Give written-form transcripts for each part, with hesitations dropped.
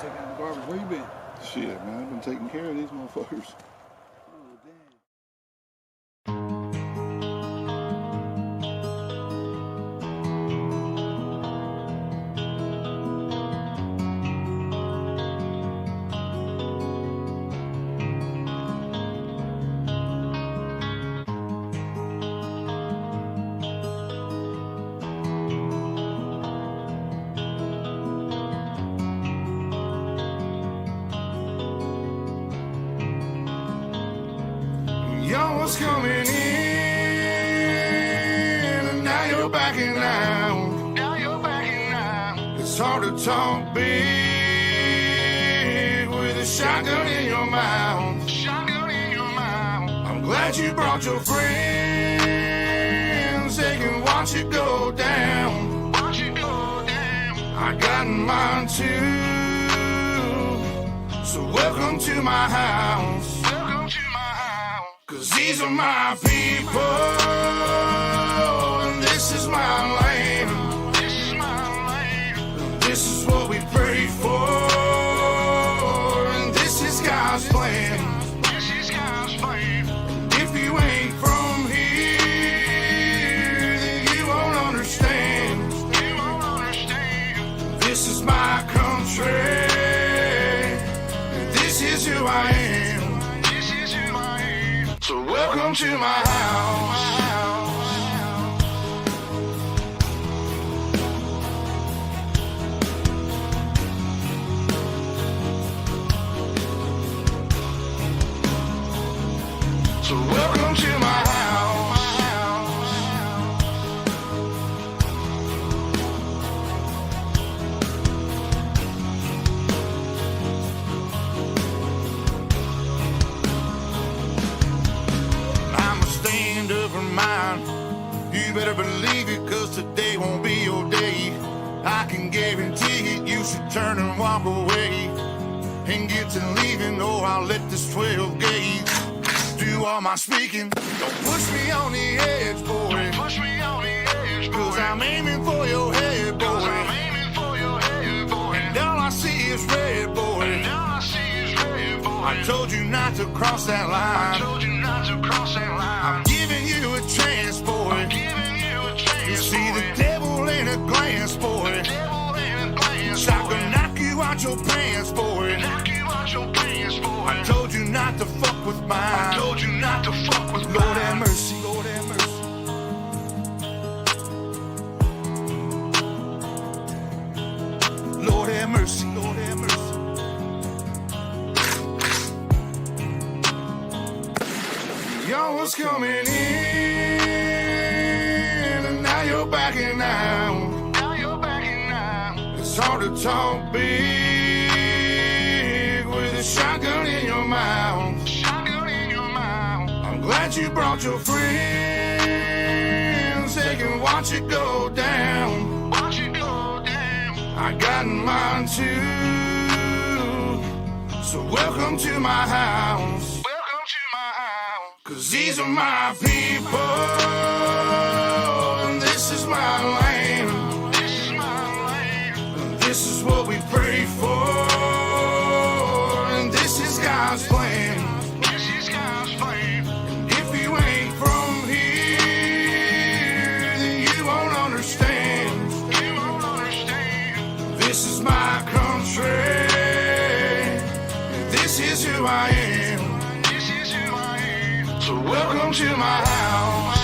taking out the garbage. Where you been? Shit, man, I've been taking care of these motherfuckers. Oh, damn. Y'all was coming in, and now you're backing out. Now you're backing out. It's hard to talk big with a shotgun in your mouth. Shotgun in your mouth. I'm glad you brought your friends. They can watch it go down. Watch it go down. I got mine too. So welcome to my house. Cause these are my people, and this is my land. This is my land. This is what we pray for, and this is God's plan. This is God's plan. And if you ain't from here, then you won't understand. You won't understand. This is my country, and this is who I am. So welcome to my house. So welcome to my house. You better believe it, cause today won't be your day. I can guarantee it, you should turn and walk away and get to leaving, or I'll let this 12 gauge do all my speaking. Don't push me on the edge, boy. Don't push me on the edge, boy. Cause I'm aiming for your head, boy. Cause I'm aiming for your head, boy. And all I see is red, boy. And all I see is red, boy. I told you not to cross that line. I told you not to cross that line. I'm giving you a chance, boy. I'm giving you a chance, you see boy. The devil in a glance, boy. The devil in a glance, I can knock you out your pants, boy. Knock you out your pants, boy. I told you not to fuck with mine. I told you not to fuck with mine. Lord have mercy. Lord have mercy. Lord have mercy. Lord have mercy. Y'all was coming in, and now you're backing out. Now you're backing out. It's hard to talk big with a shotgun in your mouth. Shotgun in your mouth. I'm glad you brought your friends. They can watch it go down. Watch it go down. I got mine too. So welcome to my house. Cause these are my people, and this is my land. This is my land. And this is what we pray for, and this is God's plan. This is God's plan. And if you ain't from here, then you won't understand. You won't understand. This is my country, and this is who I am. So welcome to my house.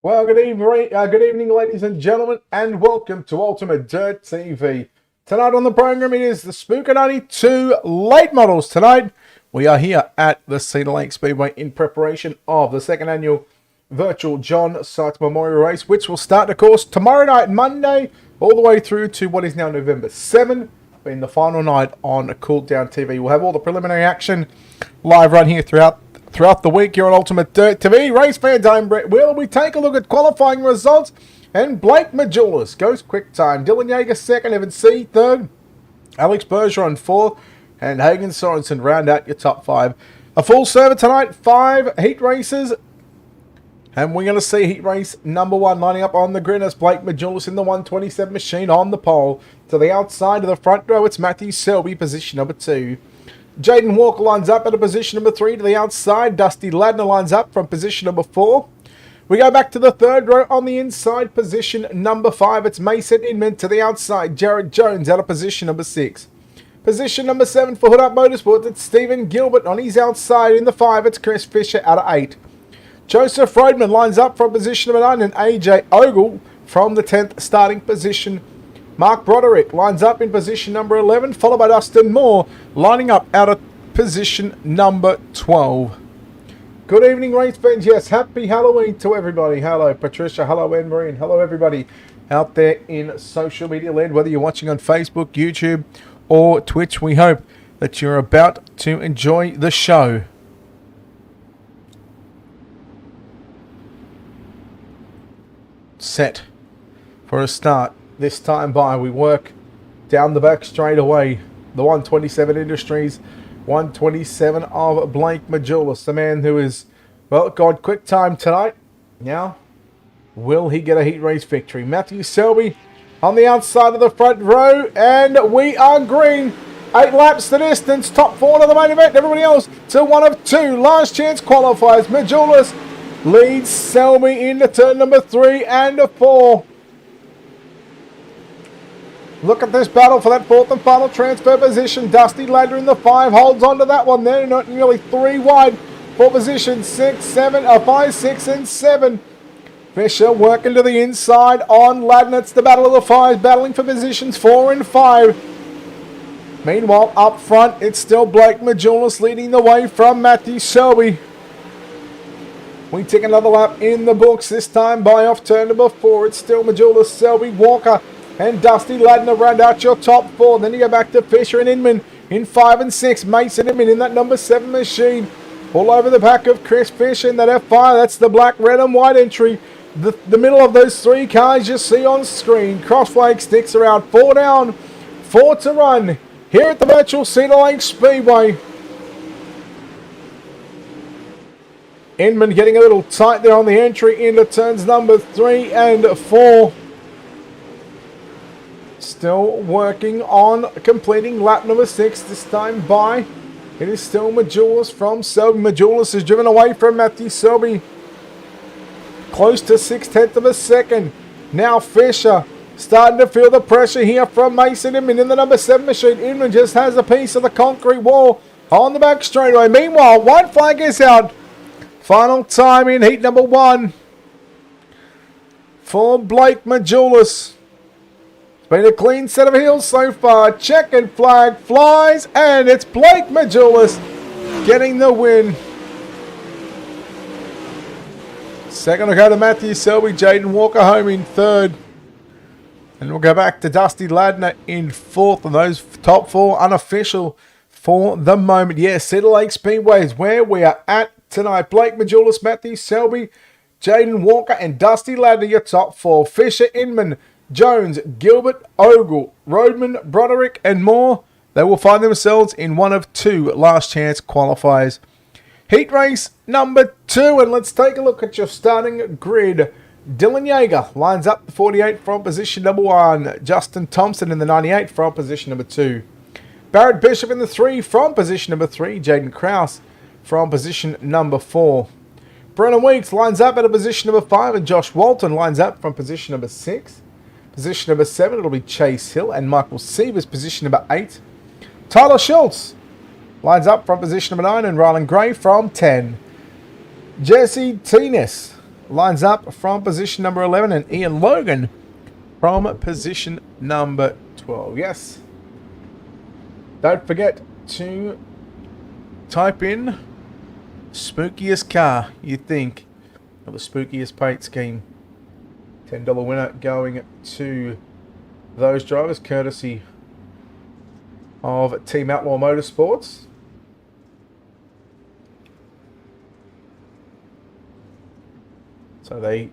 Well, good evening, ladies and gentlemen, and welcome to UltimateDirtTV. Tonight on the program, it is the Spooker 92 late models. Tonight, we are here at the Cedar Lake Speedway in preparation of the second annual virtual John Sykes Memorial Race, which will start, of course, tomorrow night, Monday, all the way through to what is now November 7, being the final night on Cool Down TV. We'll have all the preliminary action live right here throughout the week here on Ultimate Dirt TV. Race fans, I'm Brett Wheeler. We take a look at qualifying results, and Blake Majulis goes quick time. Dylan Yeager second, Evan C third, Alex Bergeron fourth, and Hagen Sorensen round out your top five. A full server tonight, 5 heat races, and we're going to see heat race number 1 lining up on the grid as Blake Majulis in the 127 machine on the pole. To the outside of the front row, it's Matthew Selby, position number 2. Jaden Walker lines up at a position number 3 to the outside. Dusty Ladner lines up from position number 4. We go back to the third row on the inside, position number 5. It's Mason Inman to the outside. Jared Jones out of position number 6. Position number 7 for Hood Up Motorsports. It's Stephen Gilbert on his outside. In the 5, it's Chris Fisher out of 8. Joseph Rodman lines up from position number 9, and AJ Ogle from the 10th starting position. Mark Broderick lines up in position number 11, followed by Dustin Moore lining up out of position number 12. Good evening, race fans. Yes, happy Halloween to everybody. Hello, Patricia. Hello, Anne-Marie. And hello, everybody out there in social media land, whether you're watching on Facebook, YouTube, or Twitch. We hope that you're about to enjoy the show. Set for a start. This time by, we work down the back straight away. The 127 Industries, 127 of Blake Majulis, the man who is, well, gone quick time tonight. Now, will he get a heat race victory? Matthew Selby on the outside of the front row, and we are green. 8 laps the distance, top 4 to the main event. Everybody else to 1 of 2. Last chance qualifiers. Majulis leads Selby into turn number 3 and 4. Look at this battle for that 4th and final transfer position. Dusty Ladner in the 5 holds on to that one. They're not nearly 3 wide for position 5, 6, and 7. Fisher working to the inside on Ladner. It's the battle of the 5s, battling for positions 4 and 5. Meanwhile, up front, it's still Blake Majulis leading the way from Matthew Selby. We take another lap in the books, this time by off turn number 4. It's still Majulis, Selby, Walker, and Dusty Ladner round out your top 4. Then you go back to Fisher and Inman in 5 and 6. Mason Inman in that number 7 machine. All over the back of Chris Fisher in that F5. That's the black, red, and white entry. The middle of those 3 cars you see on screen. Crossflake sticks around. 4 down, 4 to run here at the virtual Cedar Lake Speedway. Inman getting a little tight there on the entry into turns number 3 and 4. Still working on completing lap number 6, this time by. It is still Majulis from Selby. Majulis is driven away from Matthew Selby. Close to 6/10 of a second. Now Fisher starting to feel the pressure here from Mason Inman in the number 7 machine. Inman just has a piece of the concrete wall on the back straightaway. Meanwhile, white flag is out. Final time in heat number 1 for Blake Majulis. It's been a clean set of heels so far. Checkered flag flies, and it's Blake Majulis getting the win. Second will go to Matthew Selby. Jaden Walker home in 3rd. And we'll go back to Dusty Ladner in 4th. And those top 4 unofficial for the moment. Yes, Cedar Lake Speedway is where we are at tonight. Blake Majulis, Matthew Selby, Jaden Walker, and Dusty Ladner, your top 4. Fisher, Inman, Jones, Gilbert, Ogle, Rodman, Broderick, and Moore. They will find themselves in 1 of 2 last chance qualifiers. Heat race number 2, and let's take a look at your starting grid. Dylan Yeager lines up the 48 from position number 1. Justin Thompson in the 98 from position number 2. Barrett Bishop in the 3 from position number 3. Jaden Krause from position number 4. Brennan Weeks lines up at a position number 5, and Josh Walton lines up from position number 6. Position number 7, it'll be Chase Hill, and Michael Sievers, position number 8. Tyler Schultz lines up from position number 9, and Rylan Gray from 10. Jesse Teeness lines up from position number 11, and Ian Logan from position number 12. Yes. Don't forget to type in spookiest car you think, or the spookiest paint scheme. $10 winner going to those drivers, courtesy of Team Outlaw Motorsports. So they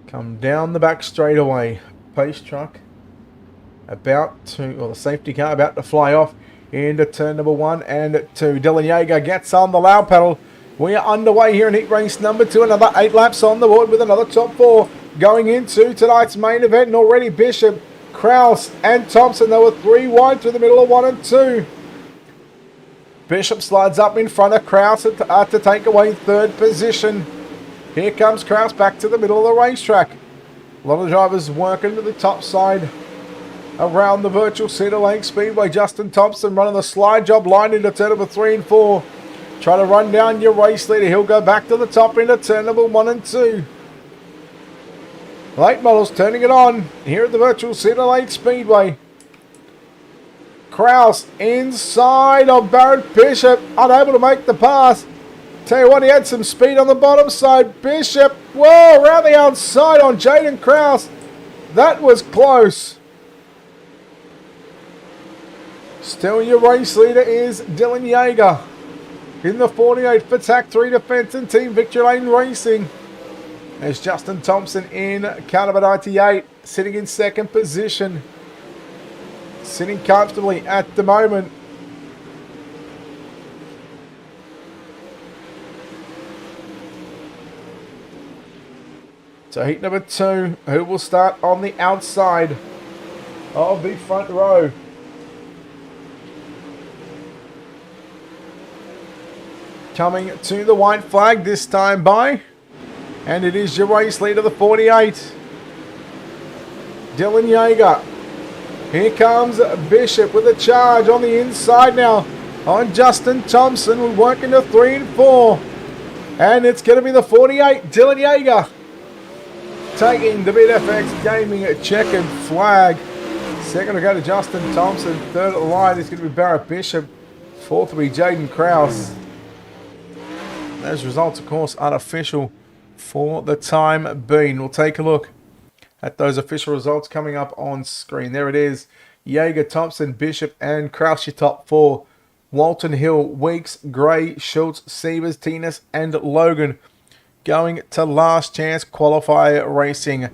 come down the back straightaway. Pace truck about to, or the safety car about to fly off into turn number 1 and 2. Dylan Yeager gets on the loud pedal. We are underway here in heat race number 2. Another 8 laps on the board with another top 4 going into tonight's main event. And already Bishop, Kraus and Thompson, they were 3 wide through the middle of 1 and 2. Bishop slides up in front of Kraus to take away 3rd position. Here comes Kraus back to the middle of the racetrack. A lot of drivers working to the top side around the virtual Cedar Lake Speedway. Justin Thompson running the slide job line into turn number 3 and 4. Try to run down your race leader. He'll go back to the top into turn number 1 and 2. Late models turning it on here at the virtual Cedar Lake Speedway. Kraus inside of Barrett Bishop, unable to make the pass. Tell you what, he had some speed on the bottom side. Bishop, whoa, around the outside on Jaden Kraus. That was close. Still your race leader is Dylan Yeager. In the 48 for TAC 3 Defence and Team Victory Lane Racing. There's Justin Thompson in car number 98, sitting in 2nd position. Sitting comfortably at the moment. So heat number 2, who will start on the outside of the front row. Coming to the white flag this time by, and it is your race leader, the 48. Dylan Yeager. Here comes Bishop with a charge on the inside now on Justin Thompson. We're working to 3 and 4. And it's going to be the 48, Dylan Yeager, taking the BitFX Gaming checkered flag. 2nd to go to Justin Thompson. 3rd at the line is going to be Barrett Bishop. 4th will be Jaden Kraus. Those results, of course, unofficial for the time being. We'll take a look at those official results coming up on screen. There it is. Yeager, Thompson, Bishop, and Kraus, your top 4. Walton, Hill, Weeks, Gray, Schultz, Sievers, Tinas, and Logan going to last chance qualifier racing.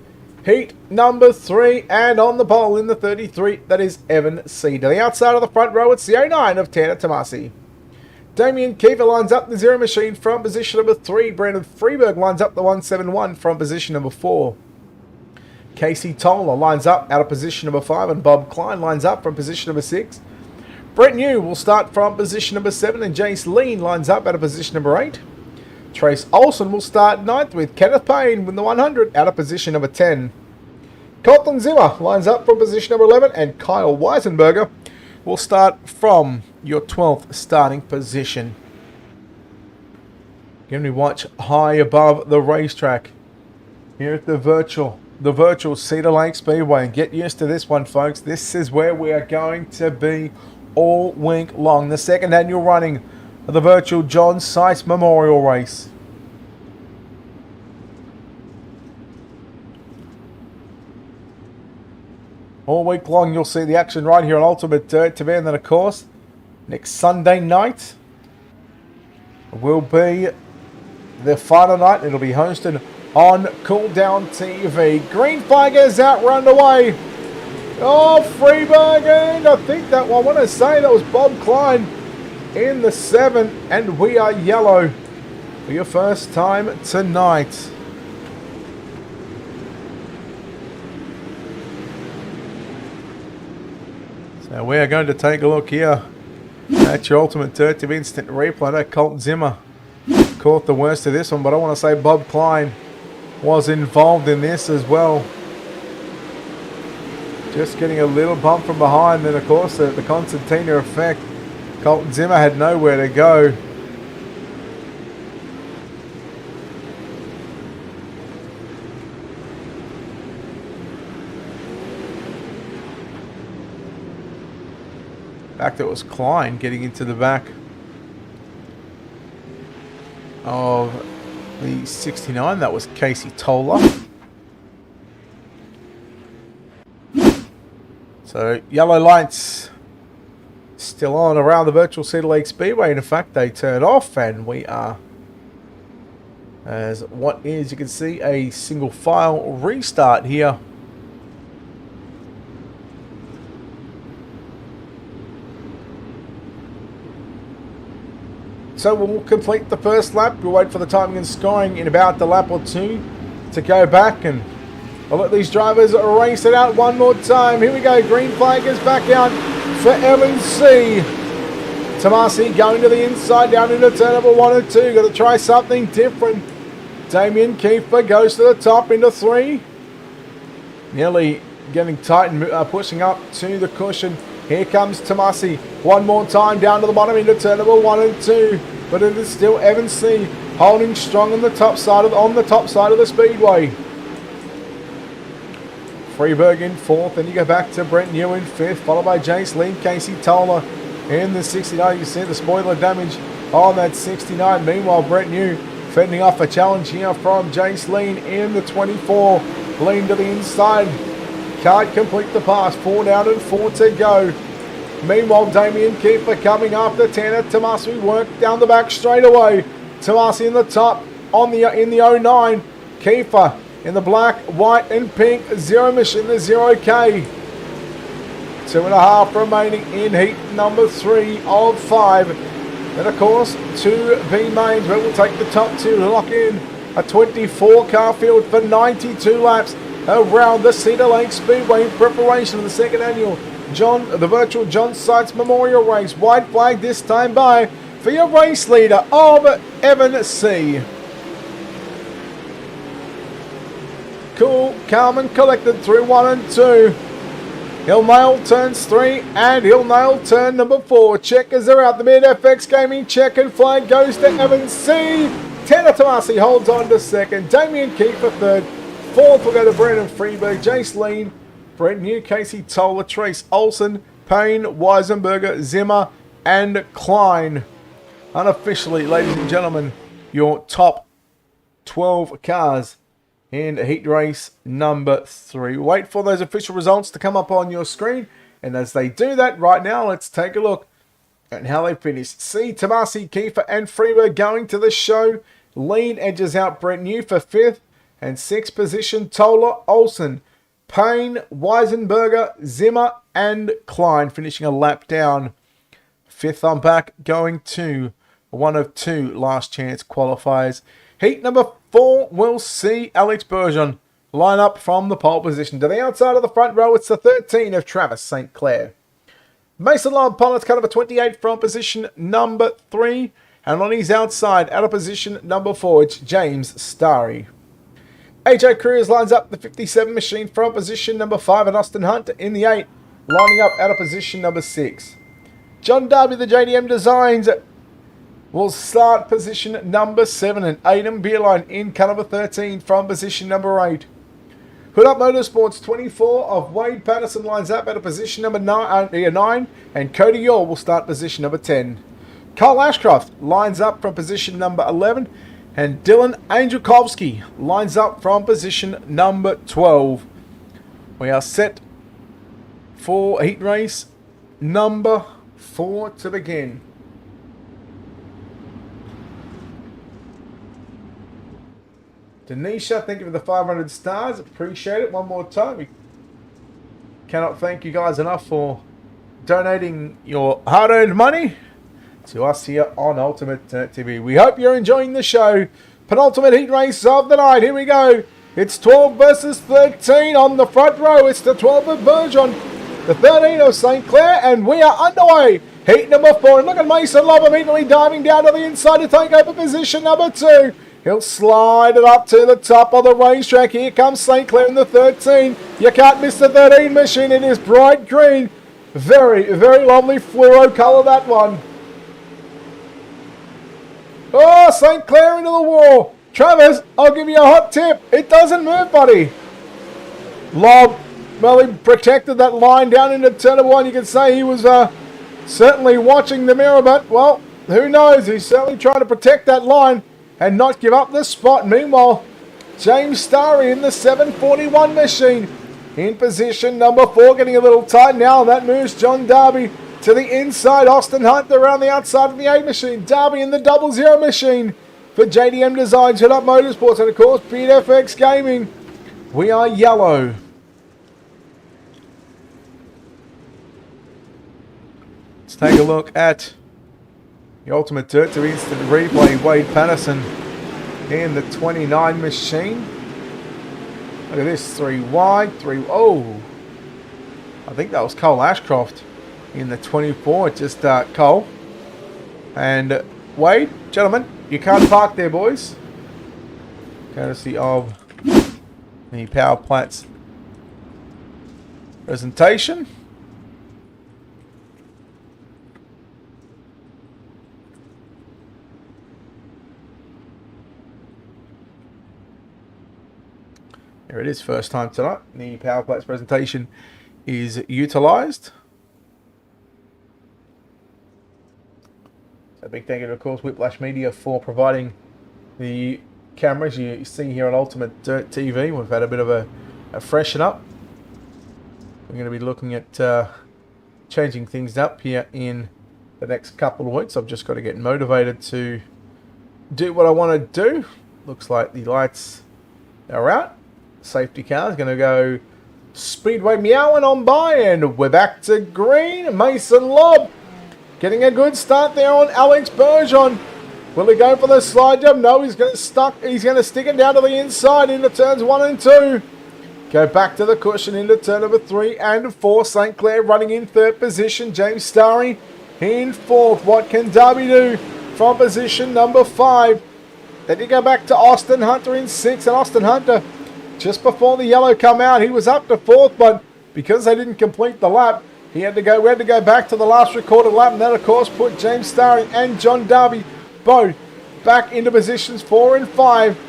Heat number 3, and on the pole in the 33, that is Evan Cedar. The outside of the front row, it's the 09 of Tanner Tomasi. Damien Kiefer lines up the Zero Machine from position number 3. Brandon Freeberg lines up the 171 from position number 4. Casey Toller lines up out of position number 5, and Bob Klein lines up from position number 6. Brett New will start from position number 7, and Jace Lean lines up out of position number 8. Trace Olson will start 9th with Kenneth Payne with the 100 out of position number 10. Colton Zimmer lines up from position number 11, and Kyle Weisenberger will start from your 12th starting position. Give me watch high above the racetrack here at the virtual Cedar Lake Speedway. And get used to this one, folks. This is where we are going to be all week long. The 2nd annual running of the virtual John Sykes Memorial Race. All week long you'll see the action right here on UltimateDirtTV, and then of course next Sunday night will be the final night. It'll be hosted on Cool Down TV. Green flag is out, run away. Oh, Freeberg, and I think that one, I want to say that was Bob Klein in the 7, and we are yellow for your first time tonight. So we are going to take a look here at your UltimateDirtTV instant replay. I know Colton Zimmer caught the worst of this one, but I want to say Bob Klein was involved in this as well. Just getting a little bump from behind, then of course the Constantina effect. Colton Zimmer had nowhere to go. In fact, it was Klein getting into the back of the 69. That was Casey Toller. So yellow lights still on around the virtual Cedar Lake Speedway. In fact, they turned off, and we are, as what is, you can see, a single file restart here. So we'll complete the first lap. We'll wait for the timing and scoring in about a lap or two to go back, and I'll let these drivers race it out one more time. Here we go. Green flag is back out for Evans C. Tomasi going to the inside, down into turn number 1 and 2. Got to try something different. Damien Kiefer goes to the top into 3. Nearly getting tight and pushing up to the cushion. Here comes Tomasi. One more time down to the bottom into turn number 1 and 2. But it is still Evans C holding strong on the top side of the speedway. Freeberg in 4th, then you go back to Brent New in 5th, followed by Jace Lee, Casey Toller in the 69. You see the spoiler damage on that 69. Meanwhile, Brent New fending off a challenge here from Jace Lee in the 24. Lean to the inside. Can't complete the pass. 4 down and 4 to go. Meanwhile, Damien Kiefer coming after 10 at Tomasi. Work down the back straight away. Tomasi in the top in the 09. Kiefer in the black, white and pink zero machine, the 0K. 2.5 remaining in heat number 3 of 5. Then of course 2B mains, but we'll take the top 2 to lock in a 24 car field for 92 laps around the Cedar Lake Speedway in preparation of the second annual the virtual John Sites Memorial Race. White flag this time by for your race leader of Evan C. Cool, calm and collected through 1 and 2. He'll nail turns 3 and he'll nail turn number 4. Checkers are out. The mid FX Gaming checkered flag goes to Evan C. Tanner Tomasi holds on to 2nd. Damien Kiefer 3rd. 4th will go to Brendan Freeberg, Jace Lean, Brent New, Casey Toller, Trace Olsen, Payne, Weisenberger, Zimmer and Klein. Unofficially, ladies and gentlemen, your top 12 cars in heat race number 3. Wait for those official results to come up on your screen. And as they do that right now, let's take a look at how they finished. See Tomasi, Kiefer and Freeberg going to the show. Lean edges out Brent New for 5th. And 6th position, Toller, Olsen, Payne, Weisenberger, Zimmer and Klein finishing a lap down. 5th on back going to one of 2 last chance qualifiers. Heat number 4, we'll see Alex Bergeron line up from the pole position. To the outside of the front row, it's the 13 of Travis St. Clair. Mason Lobb pilots car number 28 from position number 3. And on his outside, out of position number 4, it's James Starry. AJ Cruz lines up the 57 machine from position number 5, and Austin Hunt in the 8, lining up out of position number 6. John Darby, the JDM Designs, will start position number 7, and Adam Beerline in car number 13 from position number 8. Hood Up Motorsports 24 of Wade Patterson lines up out of position number 9, and Cody Yore will start position number 10. Carl Ashcroft lines up from position number 11, and Dylan Angelkowski lines up from position number 12. We are set for heat race number 4 to begin. Denisha, thank you for the 500 stars. Appreciate it. One more time. We cannot thank you guys enough for donating your hard-earned money to us here on UltimateDirtTV. We hope you're enjoying the show. Penultimate heat race of the night. Here we go. It's 12 versus 13 on the front row. It's the 12 of Bergeron, the 13 of St. Clair, and we are underway. Heat number 4. And look at Mason Lobb immediately diving down to the inside to take over position number 2. He'll slide it up to the top of the racetrack. Here comes St. Clair in the 13. You can't miss the 13 machine. It is bright green. Very, very lovely fluoro colour, that one. Oh, St. Clair into the wall. Travis, I'll give you a hot tip. It doesn't move, buddy. Lobb, well, he protected that line down into turn number 1. You can say he was certainly watching the mirror, but, well, who knows? He's certainly trying to protect that line and not give up the spot. Meanwhile, James Starry in the 741 machine in position number 4, getting a little tight now. That moves John Darby to the inside. Austin Hunter around the outside of the 8 machine. Darby in the 00 machine for JDM Designs, Hit Up Motorsports, and of course BFX Gaming. We are yellow. Let's take a look at the Ultimate Dirt to instant replay. Wade Patterson in the 29 machine. Look at this, 3 wide, 3. Oh, I think that was Cole Ashcroft in the 24. Just Cole and Wade, gentlemen, you can't park there, boys. Courtesy of the Power Plats presentation. There it is, first time tonight. The Power Plats presentation is utilised. So big thank you to, of course, Whiplash Media for providing the cameras you see here on Ultimate Dirt TV. We've had a bit of a freshen up. We're going to be looking at changing things up here in the next couple of weeks. I've just got to get motivated to do what I want to do. Looks like the lights are out. Safety car is going to go Speedway meowing on by, and we're back to green. Mason Lobb getting a good start there on Alex Bergeron. Will he go for the slide jump? No, he's going to stick it down to the inside into turns 1 and 2. Go back to the cushion into turn number 3 and 4. St. Clair running in 3rd position. James Starry in 4th. What can Darby do from position number 5? Then you go back to Austin Hunter in 6th, and Austin Hunter, just before the yellow come out, he was up to 4th, but because they didn't complete the lap, we had to go back to the last recorded lap, and that of course put James Starry and John Darby both back into positions 4 and 5.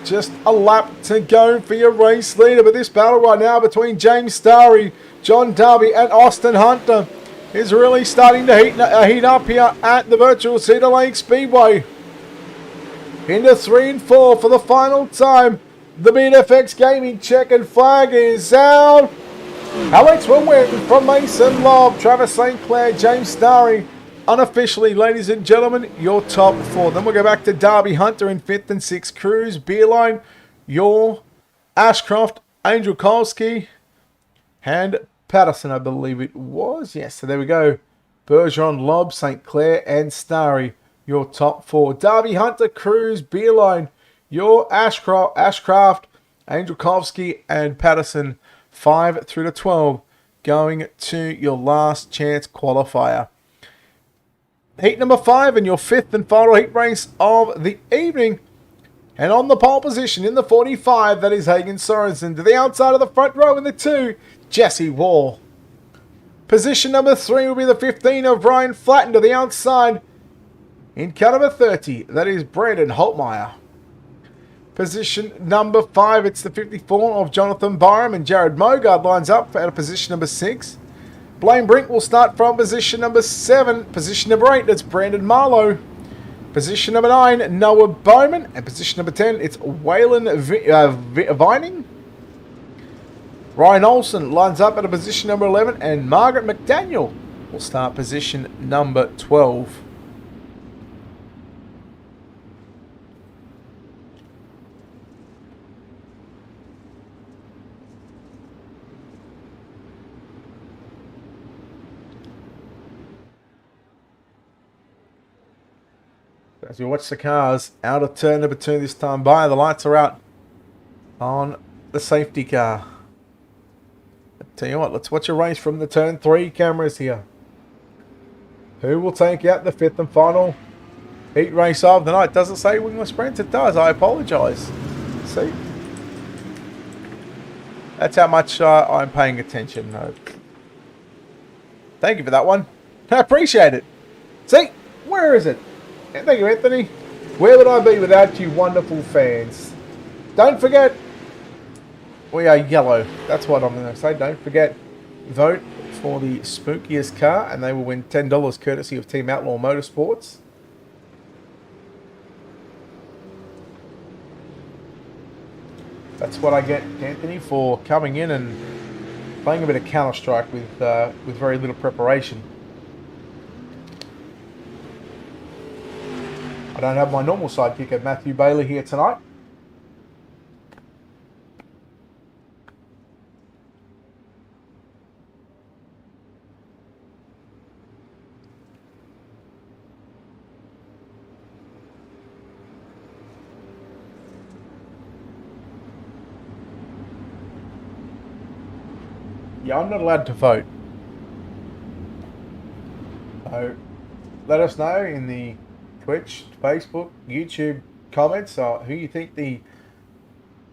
Just a lap to go for your race leader, but this battle right now between James Starry, John Darby and Austin Hunter is really starting to heat up here at the virtual Cedar Lake Speedway. Into 3 and 4 for the final time. The BFX Gaming checkered flag is out. Alex will win from Mason Lobb, Travis St. Clair, James Starry. Unofficially, ladies and gentlemen, your top 4. Then we'll go back to Darby Hunter in 5th and 6th. Cruz, Beerline, your Ashcroft, Angel Kolsky, and Patterson, I believe it was. Yes, so there we go. Bergeron, Lobb, St. Clair, and Starry, your top 4. Darby Hunter, Cruz, Beerline, your Ashcraft, Angel Kolsky, and Patterson, 5 through to 12, going to your last chance qualifier. Heat number 5 and your 5th and final heat race of the evening. And on the pole position in the 45, that is Hagen Sorensen. To the outside of the front row in the 2, Jesse Wall. Position number 3 will be the 15 of Ryan Flatten. To the outside in car number 30, that is Brandon Holtmeyer. Position number 5, it's the 54 of Jonathan Byram, and Jared Mogard lines up at position number 6. Blaine Brink will start from position number 7. Position number 8, that's Brandon Marlowe. Position number 9, Noah Bowman. And position number 10, it's Waylon Vining. Ryan Olsen lines up at a position number 11, and Margaret McDaniel will start position number 12. As you watch the cars out of turn number 2 this time by, the lights are out on the safety car. I tell you what, let's watch a race from the turn 3 cameras here. Who will take out the 5th and final heat race of the night? Doesn't say win the sprint, it does. I apologise. See? That's how much I'm paying attention. No. Thank you for that one. I appreciate it. See? Where is it? Thank you, Anthony. Where would I be without you wonderful fans? Don't forget, we are yellow. That's what I'm going to say. Don't forget, vote for the spookiest car, and they will win $10 courtesy of Team Outlaw Motorsports. That's what I get, Anthony, for coming in and playing a bit of Counter-Strike with very little preparation. I don't have my normal sidekick of Matthew Bailey here tonight. Yeah, I'm not allowed to vote. So let us know in the Twitch, Facebook, YouTube comments who you think the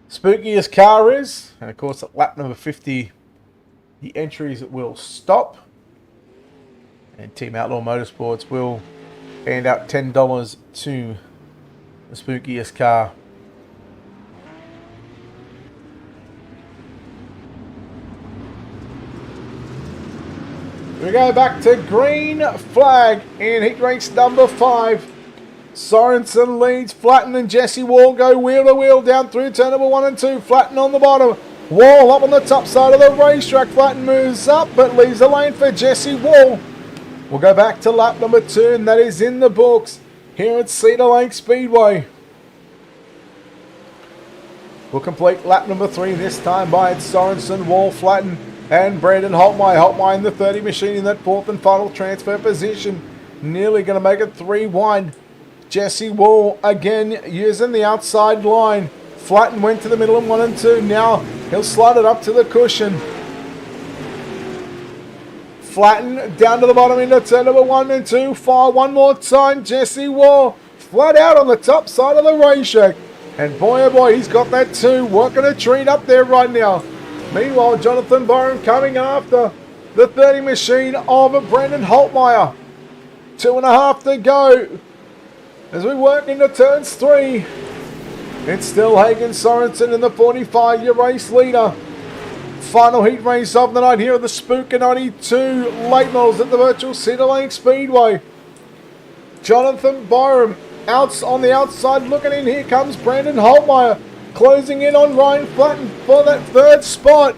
spookiest car is. And of course at lap number 50 the entries will stop. And Team Outlaw Motorsports will hand out $10 to the spookiest car. We go back to green flag in heat race number 5. Sorensen leads. Flatten and Jesse Wall go wheel to wheel down through turn number 1 and 2. Flatten on the bottom. Wall up on the top side of the racetrack. Flatten moves up but leaves the lane for Jesse Wall. We'll go back to lap number 2, and that is in the books here at Cedar Lake Speedway. We'll complete lap number 3 this time by Sorensen, Wall, Flatten, and Brandon Holtmeyer. Holtmeyer in the 30 machine in that 4th and final transfer position. Nearly going to make it 3 wide. Jesse Wall again using the outside line. Flatten went to the middle in 1 and 2. Now he'll slide it up to the cushion. Flatten down to the bottom into turn number 1 and 2. Fire one more time. Jesse Wall flat out on the top side of the racetrack. And boy oh boy, he's got that too. Working a treat up there right now. Meanwhile, Jonathan Byron coming after the 30 machine of Brandon Holtmeyer. 2.5 to go as we work into turns 3. It's still Hagen Sorensen in the 45-year race leader. Final heat race of the night here at the Spooker 92 late models at the virtual Cedar Lake Speedway. Jonathan Byron out on the outside looking in. Here comes Brandon Holtmeyer. Closing in on Ryan Flatten for that 3rd spot.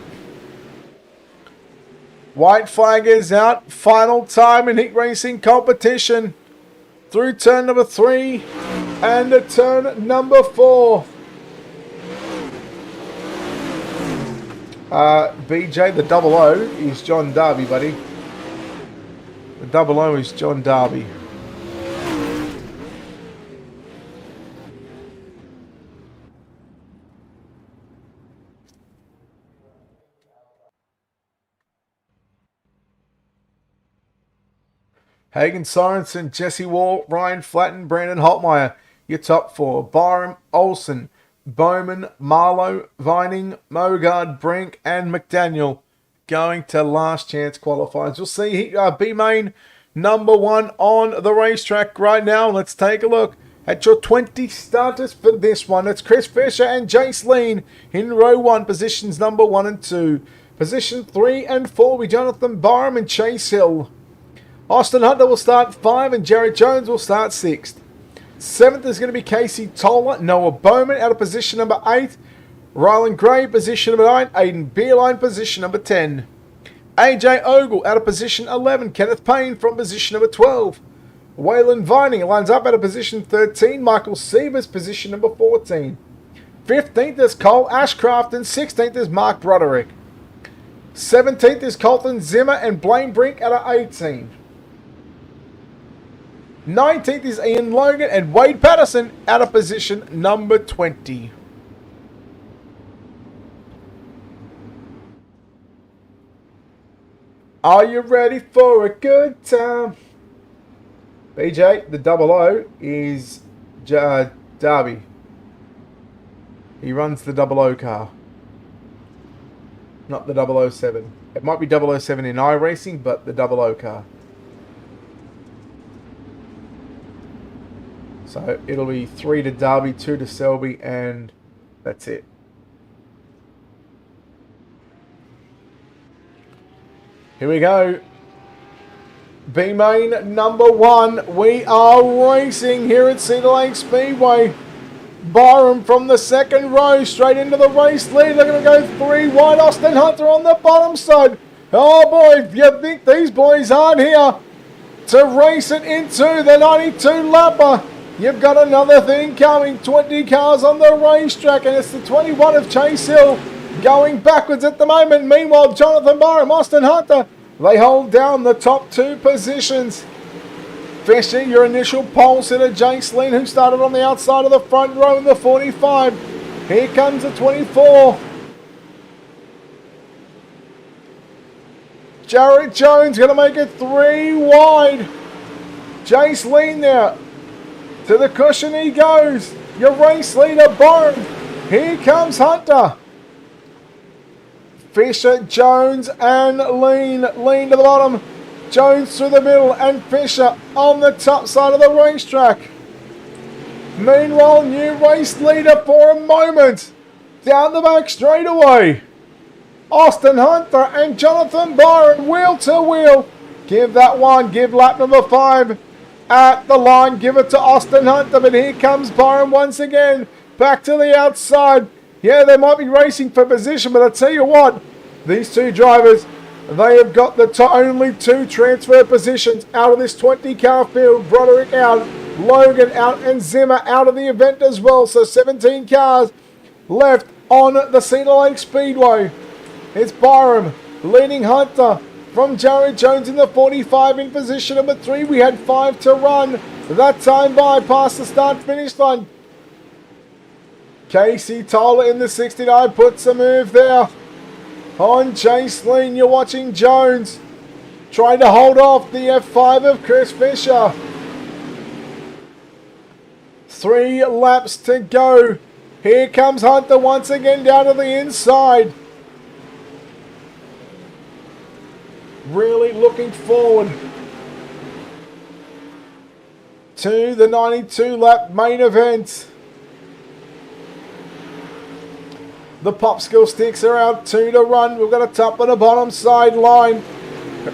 White flag is out. Final time in heat racing competition. Through turn number 3 and turn number 4. BJ, the 00 is John Darby, buddy. The 00 is John Darby. Hagen Sorensen, Jesse Wall, Ryan Flatten, Brandon Holtmeyer. Your top 4. Byram, Olsen, Bowman, Marlowe, Vining, Mogard, Brink, and McDaniel going to last chance qualifiers. You'll see B-Main number 1 on the racetrack right now. Let's take a look at your 20 starters for this one. It's Chris Fisher and Jace Lean in row 1, positions number 1 and 2. Position 3 and 4 with Jonathan Byram and Chase Hill. Austin Hunter will start 5 and Jared Jones will start 6th. 7th is going to be Casey Toller. Noah Bowman out of position number 8. Rylan Gray, position number 9. Aiden Beerline, position number 10. AJ Ogle out of position 11. Kenneth Payne from position number 12. Waylon Vining lines up out of position 13. Michael Sievers, position number 14. 15th is Cole Ashcraft and 16th is Mark Broderick. 17th is Colton Zimmer and Blaine Brink out of 18. 19th is Ian Logan and Wade Patterson out of position number 20. Are you ready for a good time? BJ, the 00 is Darby. He runs the 00 car. Not the 007. It might be 007 in iRacing, but the 00 car. So it'll be 3 to Darby, 2 to Selby, and that's it. Here we go. B main number 1. We are racing here at Cedar Lake Speedway. Byram from the second row straight into the race lead. They're going to go 3 wide. Austin Hunter on the bottom side. Oh boy, if you think these boys aren't here to race it into the 92 lapper, you've got another thing coming. 20 cars on the racetrack, and it's the 21 of Chase Hill going backwards at the moment. Meanwhile, Jonathan Byram, Austin Hunter, they hold down the top 2 positions. Fisher, your initial pole sitter, Jace Lean, who started on the outside of the front row in the 45. Here comes the 24. Jared Jones going to make it 3 wide. Jace Lean there. To the cushion he goes. Your race leader, Byram. Here comes Hunter. Fisher, Jones, and Lean. Lean to the bottom. Jones through the middle, and Fisher on the top side of the racetrack. Meanwhile, new race leader for a moment. Down the back straightaway. Austin Hunter and Jonathan Byram wheel to wheel. Give that one. Give lap number 5 at the line. Give it to Austin Hunter, but here comes Byram once again. Back to the outside. Yeah, they might be racing for position, but I tell you what, these 2 drivers, they have got the only 2 transfer positions out of this 20-car field. Broderick out, Logan out, and Zimmer out of the event as well. So 17 cars left on the Cedar Lake Speedway. It's Byram leading Hunter from Jared Jones in the 45 in position number 3. We had 5 to run. That time by past the start-finish line. Casey Toller in the 69 puts a move there. On Chase Lean, you're watching Jones trying to hold off the F5 of Chris Fisher. 3 laps to go. Here comes Hunter once again down to the inside. Really looking forward to the 92 lap main event. The popsicle sticks are out, 2 to run. We've got a top and a bottom side line.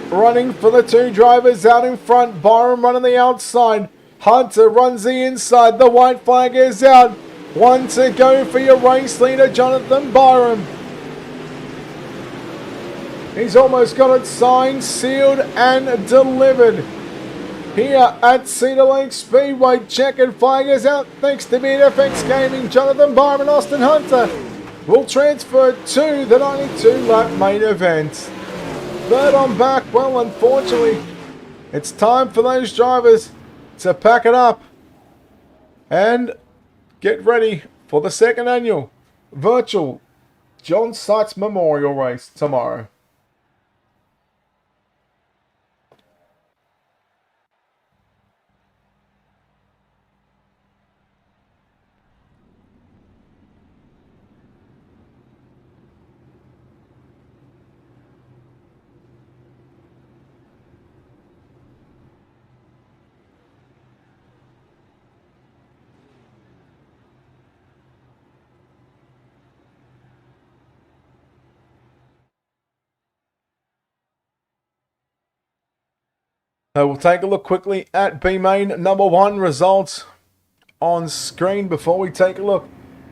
Running for the 2 drivers out in front. Byram running the outside. Hunter runs the inside. The white flag is out. 1 to go for your race leader, Jonathan Byram. He's almost got it signed, sealed, and delivered. Here at Cedar Lake Speedway, checkered flag is out. Thanks to BFX Gaming, Jonathan Byram and Austin Hunter will transfer to the 92 lap main event. Third on back, well, unfortunately, it's time for those drivers to pack it up and get ready for the second annual virtual John Sykes Memorial Race tomorrow. We'll take a look quickly at B main number 1 results on screen before we take a look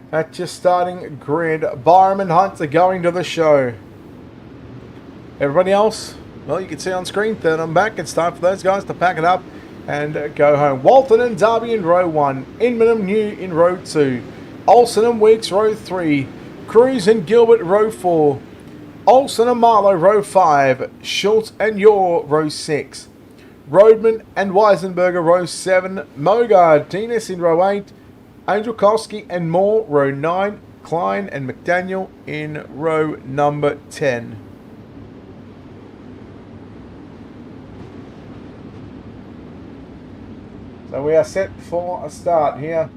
at your starting grid. Byram and Hunter going to the show. Everybody else, well, you can see on screen, third on back. It's time for those guys to pack it up and go home. Walton and Darby in row 1. Inman and New in row 2. Olsen and Weeks row 3. Cruz and Gilbert row 4. Olsen and Marlowe row 5. Schultz and Yor row 6. Roadman and Weisenberger row 7. Mogard, Dinas in row 8. Angelkowski and Moore row 9. Klein and McDaniel in row number 10. So we are set for a start here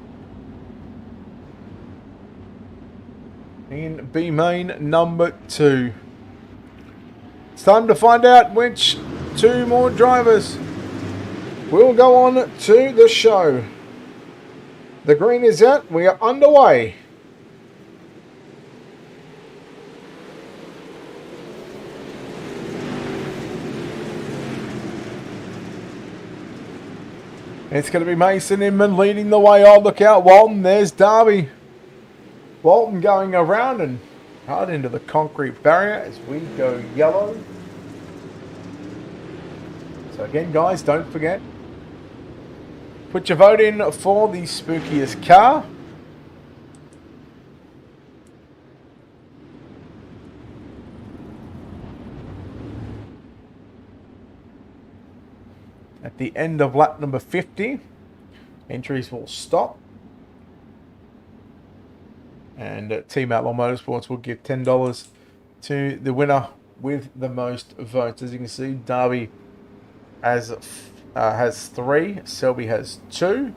in B main number 2. It's time to find out which 2 more drivers will go on to the show. The green is out. We are underway. It's going to be Mason Inman leading the way. Oh, look out, Walton. There's Darby. Walton going around and hard into the concrete barrier as we go yellow. So again, guys, don't forget, put your vote in for the spookiest car. At the end of lap number 50, entries will stop. And Team Outlaw Motorsports will give $10 to the winner with the most votes. As you can see, Darby has 3, Selby has 2.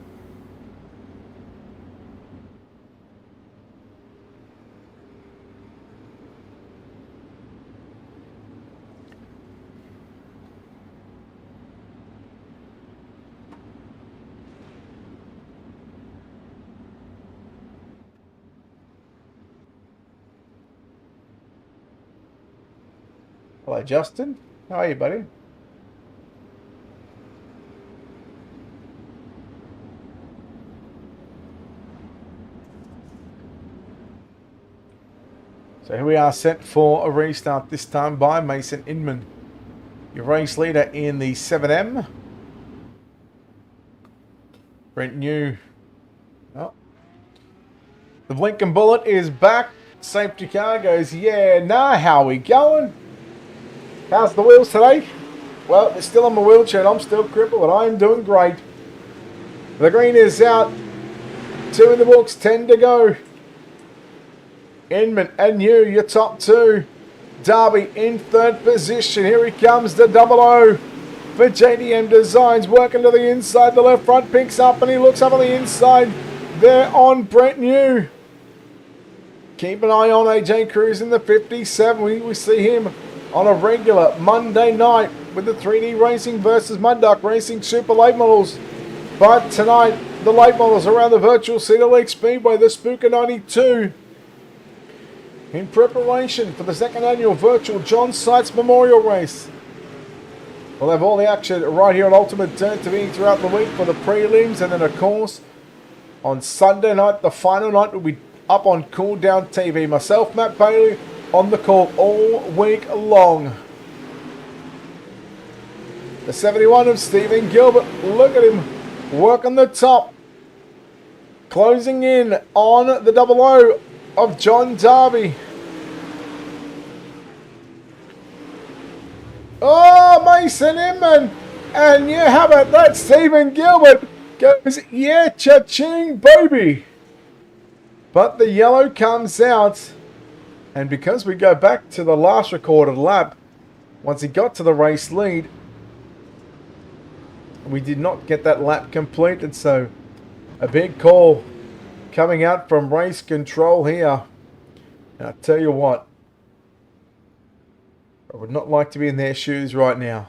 Hello, Justin. How are you, buddy? So here we are set for a restart, this time by Mason Inman, your race leader in the 7M. Brent New. Oh. The blinking bullet is back. Safety car goes, yeah, nah, how we going? How's the wheels today? Well, they're still on my wheelchair and I'm still crippled, but I'm doing great. The green is out. 2 in the books, 10 to go. Inman and you, your top 2. Darby in 3rd position. Here he comes, the 00 for JDM Designs. Working to the inside, the left front picks up and he looks up on the inside. There on Brent New. Keep an eye on AJ Cruz in the 57. We see him on a regular Monday night with the 3D Racing versus Mud Duck Racing Super Late Models. But tonight, the late models around the virtual Cedar Lake Speedway, the Spooker 92. In preparation for the 2nd annual virtual John Sites Memorial Race. We'll have all the action right here on UltimateDirtTV throughout the week for the prelims, and then of course on Sunday night, the final night, will be up on Cool Down TV. Myself, Matt Bailey, on the call all week long. The 71 of Stephen Gilbert. Look at him working the top. Closing in on the 00 of John Darby. Oh, Mason Inman. And yeah, how about that? Stephen Gilbert goes, yeah, cha-ching, baby. But the yellow comes out. And because we go back to the last recorded lap, once he got to the race lead, we did not get that lap completed. So a big call coming out from race control here. And I tell you what, I would not like to be in their shoes right now.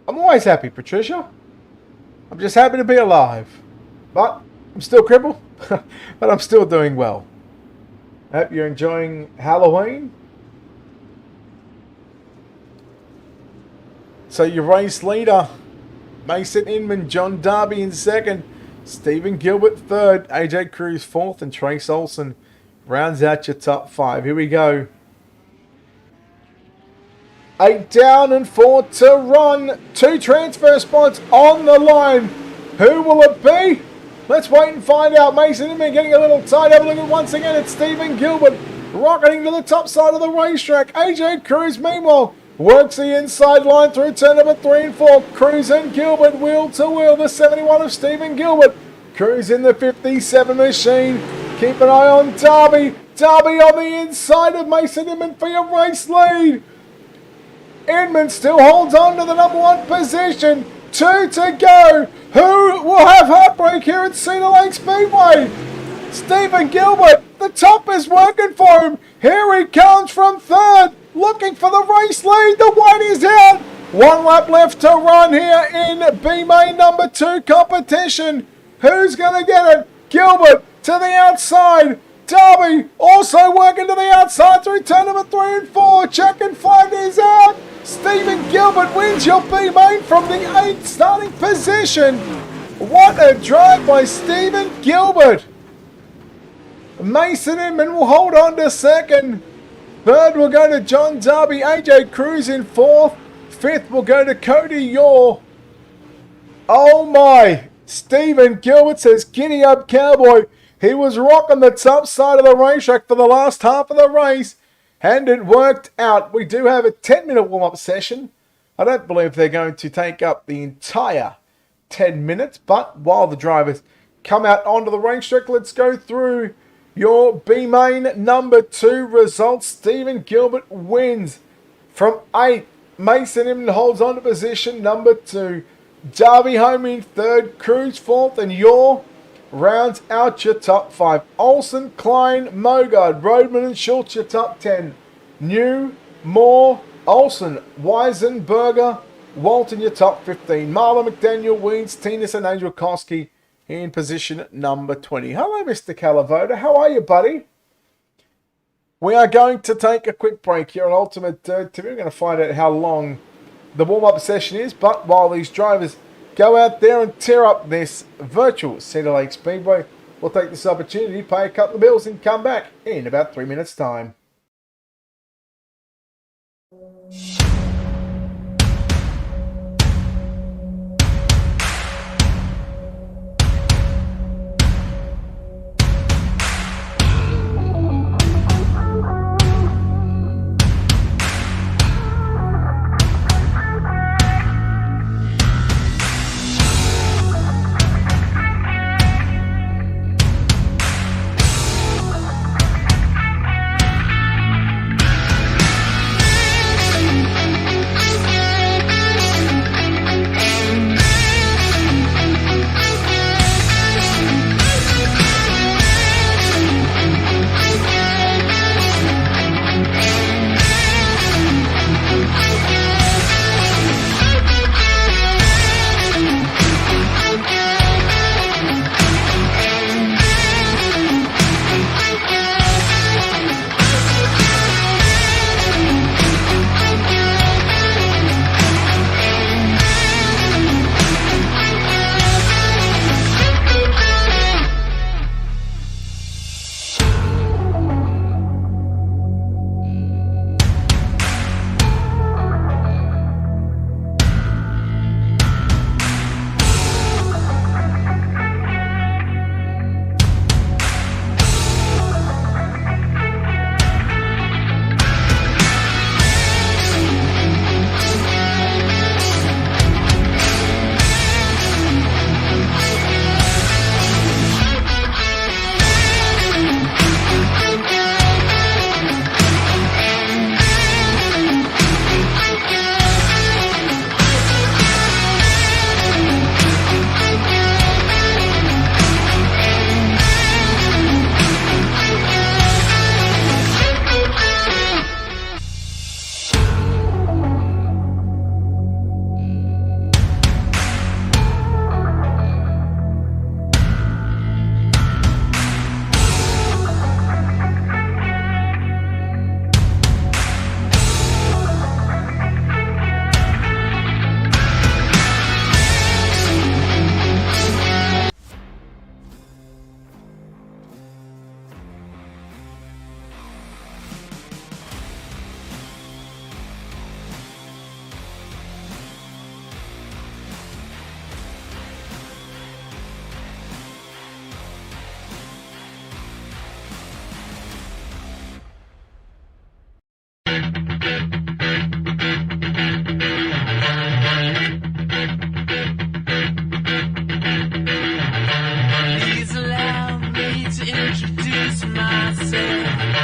I'm always happy, Patricia. I'm just happy to be alive. But I'm still crippled, but I'm still doing well. I hope you're enjoying Halloween. So your race leader, Mason Inman, John Darby in 2nd, Stephen Gilbert 3rd, AJ Cruz 4th, and Trace Olson rounds out your top 5. Here we go. 8 down and 4 to run. 2 transfer spots on the line. Who will it be? Let's wait and find out. Mason Inman getting a little tight. Have a look at once again. It's Stephen Gilbert rocketing to the top side of the racetrack. AJ Cruz, meanwhile, works the inside line through turn number 3 and 4. Cruz and Gilbert wheel to wheel. The 71 of Stephen Gilbert. Cruz in the 57 machine. Keep an eye on Darby. Darby on the inside of Mason Inman for your race lead. Inman still holds on to the number 1 position. 2 to go. Who will have heartbreak here at Cedar Lake Speedway? Stephen Gilbert, the top is working for him. Here he comes from 3rd, looking for the race lead. The white is out. 1 lap left to run here in B-Main number 2 competition. Who's going to get it? Gilbert to the outside. Darby also working to the outside through turn number 3 and 4. Checking flag is out. Stephen Gilbert wins your B-Main from the 8th starting position. What a drive by Stephen Gilbert. Mason Inman will hold on to 2nd. 3rd will go to John Darby. AJ Cruz in 4th. 5th will go to Cody Yaw. Oh my. Stephen Gilbert says, giddy up cowboy. He was rocking the top side of the racetrack for the last half of the race. And it worked out. We do have a 10-minute warm-up session. I don't believe they're going to take up the entire 10 minutes. But while the drivers come out onto the racetrack, let's go through your B-Main number 2 results. Stephen Gilbert wins from 8th. Mason Inman holds on to position number 2. Darby home in 3rd. Cruz 4th. And Yaw rounds out your top 5. Olsen, Klein, Mogard, Roadman and Schultz your top 10. New, Moore, Olsen, Weisenberger, Walton your top 15. Marlon McDaniel, Weeds, Tinas and Angel Koski in position number 20. Hello, Mr. Calavoda. How are you, buddy? We are going to take a quick break here on Ultimate Dirt TV. We're going to find out how long the warm-up session is. But while these drivers go out there and tear up this virtual Cedar Lake Speedway, we'll take this opportunity to pay a couple of bills and come back in about 3 minutes' time. Please allow me to introduce myself.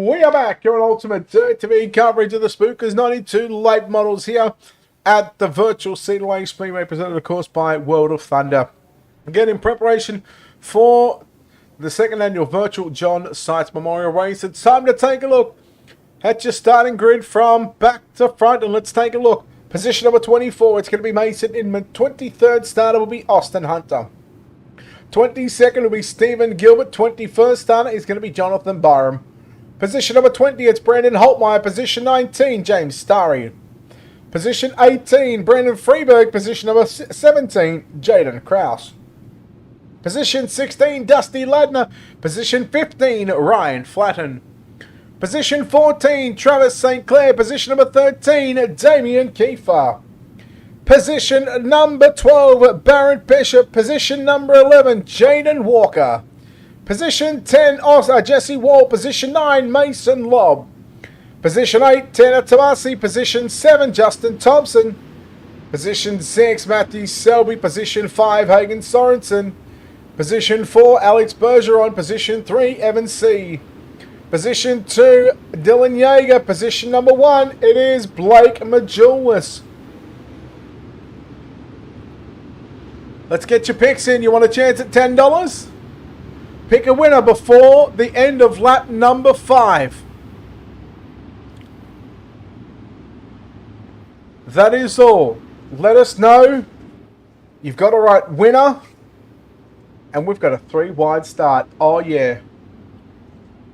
We are back here on Ultimate Dirt TV coverage of the Spookers 92 late models here at the virtual Cedar Lake Speedway, presented of course by World of Thunder. Again, in preparation for the second annual virtual John Sites Memorial Race, it's time to take a look at your starting grid from back to front, and let's take a look. Position number 24, it's going to be Mason Inman. 23rd starter will be Austin Hunter. 22nd will be Stephen Gilbert. 21st starter is going to be Jonathan Byram. Position number 20, it's Brandon Holtmeyer. Position 19, James Starry. Position 18, Brandon Freeberg. Position number 17, Jaden Krause. Position 16, Dusty Ladner. Position 15, Ryan Flatten. Position 14, Travis St. Clair. Position number 13, Damian Kiefer. Position number 12, Barrett Bishop. Position number 11, Jaden Walker. Position 10, Jesse Wall. Position 9, Mason Lobb. Position 8, Tanner Tomasi. Position 7, Justin Thompson. Position 6, Matthew Selby. Position 5, Hagen Sorensen. Position 4, Alex Bergeron. Position 3, Evan C. Position 2, Dylan Yeager. Position number 1, it is Blake Majulis. Let's get your picks in. You want a chance at $10? Pick a winner before the end of lap number 5. That is all. Let us know you've got a right winner. And we've got a 3-wide start. Oh, yeah.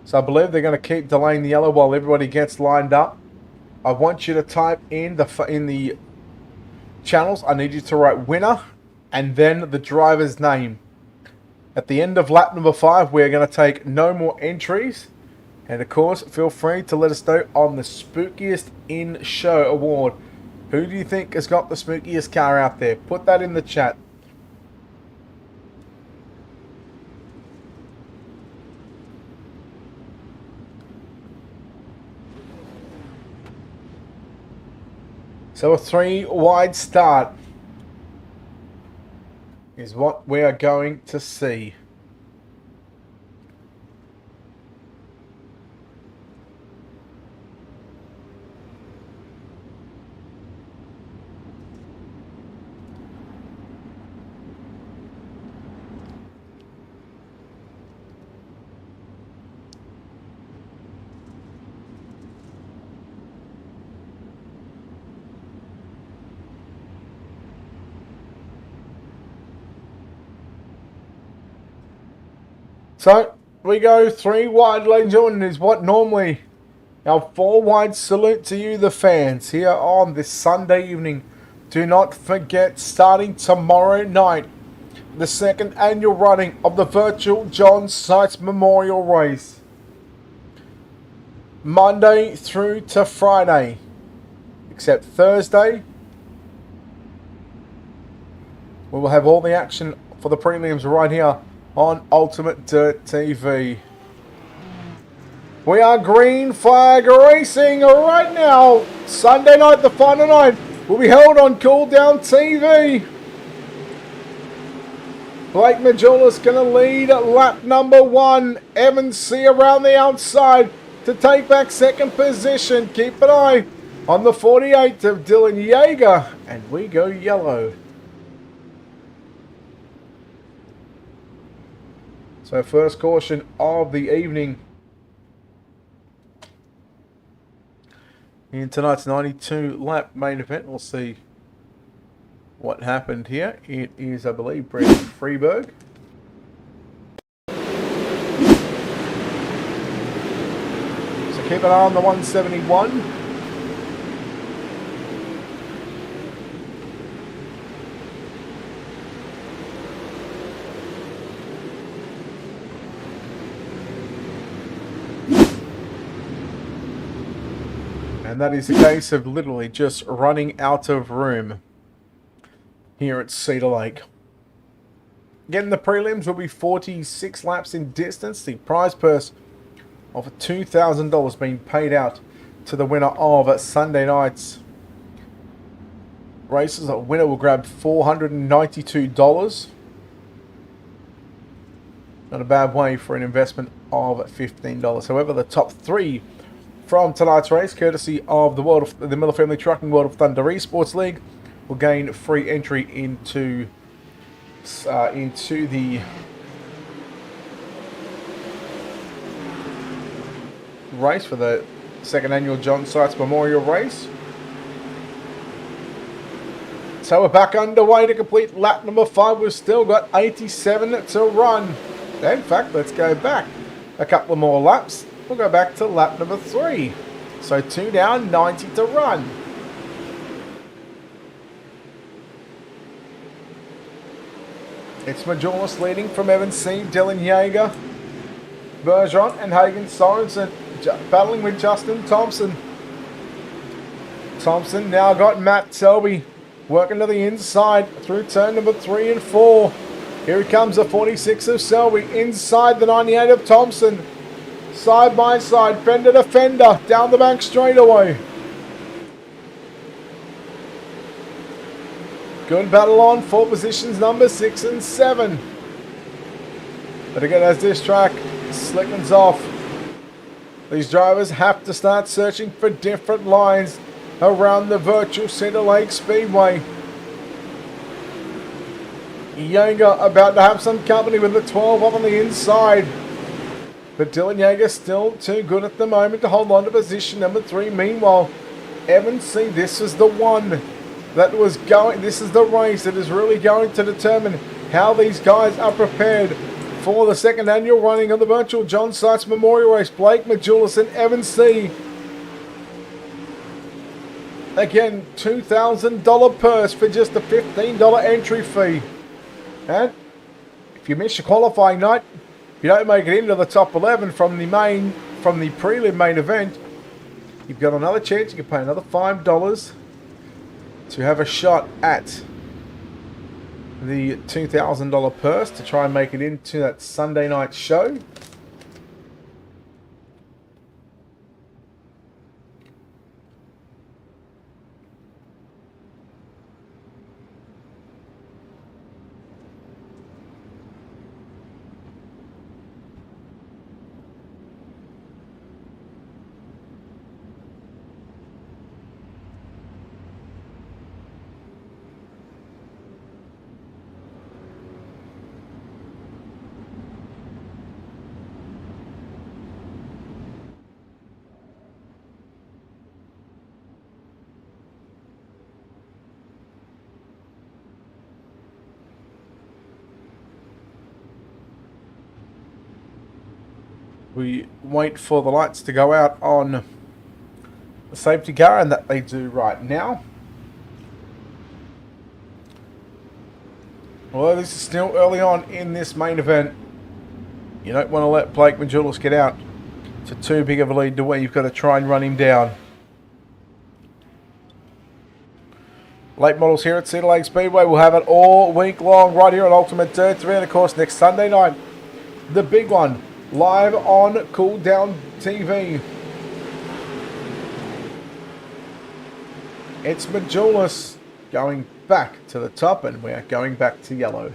So I believe they're going to keep delaying the yellow while everybody gets lined up. I want you to type in the channels. I need you to write winner and then the driver's name. At the end of lap number 5, we're going to take no more entries. And of course, feel free to let us know on the Spookiest in Show award. Who do you think has got the spookiest car out there? Put that in the chat. So a 3-wide start is what we are going to see. So, we go 3 wide, ladies and gentlemen, is what normally our 4 wide salute to you, the fans, here on this Sunday evening. Do not forget, starting tomorrow night, the second annual running of the virtual John Sites Memorial Race. Monday through to Friday, except Thursday. We will have all the action for the prelims right here on Ultimate Dirt TV. We are green flag racing right now. Sunday night, the final night, will be held on Cool Down TV. Blake Majulis going to lead lap number 1. Evan C around the outside to take back second position. Keep an eye on the 48 of Dylan Yeager. And we go yellow. So first caution of the evening in tonight's 92 lap main event. We'll see what happened here. It is, I believe, Brandon Freeberg. So keep an eye on the 171. And that is a case of literally just running out of room here at Cedar Lake. Again, the prelims will be 46 laps in distance. The prize purse of $2,000 being paid out to the winner of Sunday night's races. The winner will grab $492. Not a bad way for an investment of $15. However, the top 3 from tonight's race, courtesy of the Miller Family Trucking World of Thunder Esports League, will gain free entry into the race for the second annual John Sykes Memorial Race. So we're back underway to complete lap number 5. We've still got 87 to run. In fact, let's go back a couple of more laps. We'll go back to lap number 3. So 2 down, 90 to run. It's Majulis leading from Evan C, Dylan Yeager, Bergeron and Hagen Sorensen battling with Justin Thompson. Thompson now got Matt Selby working to the inside through turn number 3 and 4. Here he comes, the 46 of Selby inside the 98 of Thompson. Side by side, fender to fender, down the back straightaway. Good battle on for positions number 6 and 7. But again, as this track slickens off, these drivers have to start searching for different lines around the virtual Cedar Lake Speedway. Yeager about to have some company with the 12 up on the inside. But Dylan Yeager still too good at the moment to hold on to position number 3. Meanwhile, Evan C, this is the one that was going, this is the race that is really going to determine how these guys are prepared for the second annual running of the virtual John Sykes Memorial Race. Blake Majulis and Evan C. Again, $2,000 purse for just a $15 entry fee. And if you miss your qualifying night, if you don't make it into the top 11 from the prelim main event, you've got another chance. You can pay another $5 to have a shot at the $2,000 purse to try and make it into that Sunday night show. We wait for the lights to go out on the safety car, and that they do right now. Although this is still early on in this main event, you don't want to let Blake Majulis get out to too big of a lead to where you've got to try and run him down. Late models here at Cedar Lake Speedway. We'll have it all week long right here on UltimateDirtTV, and of course next Sunday night, the big one, live on Cool Down TV. It's Majulis going back to the top, and we're going back to yellow.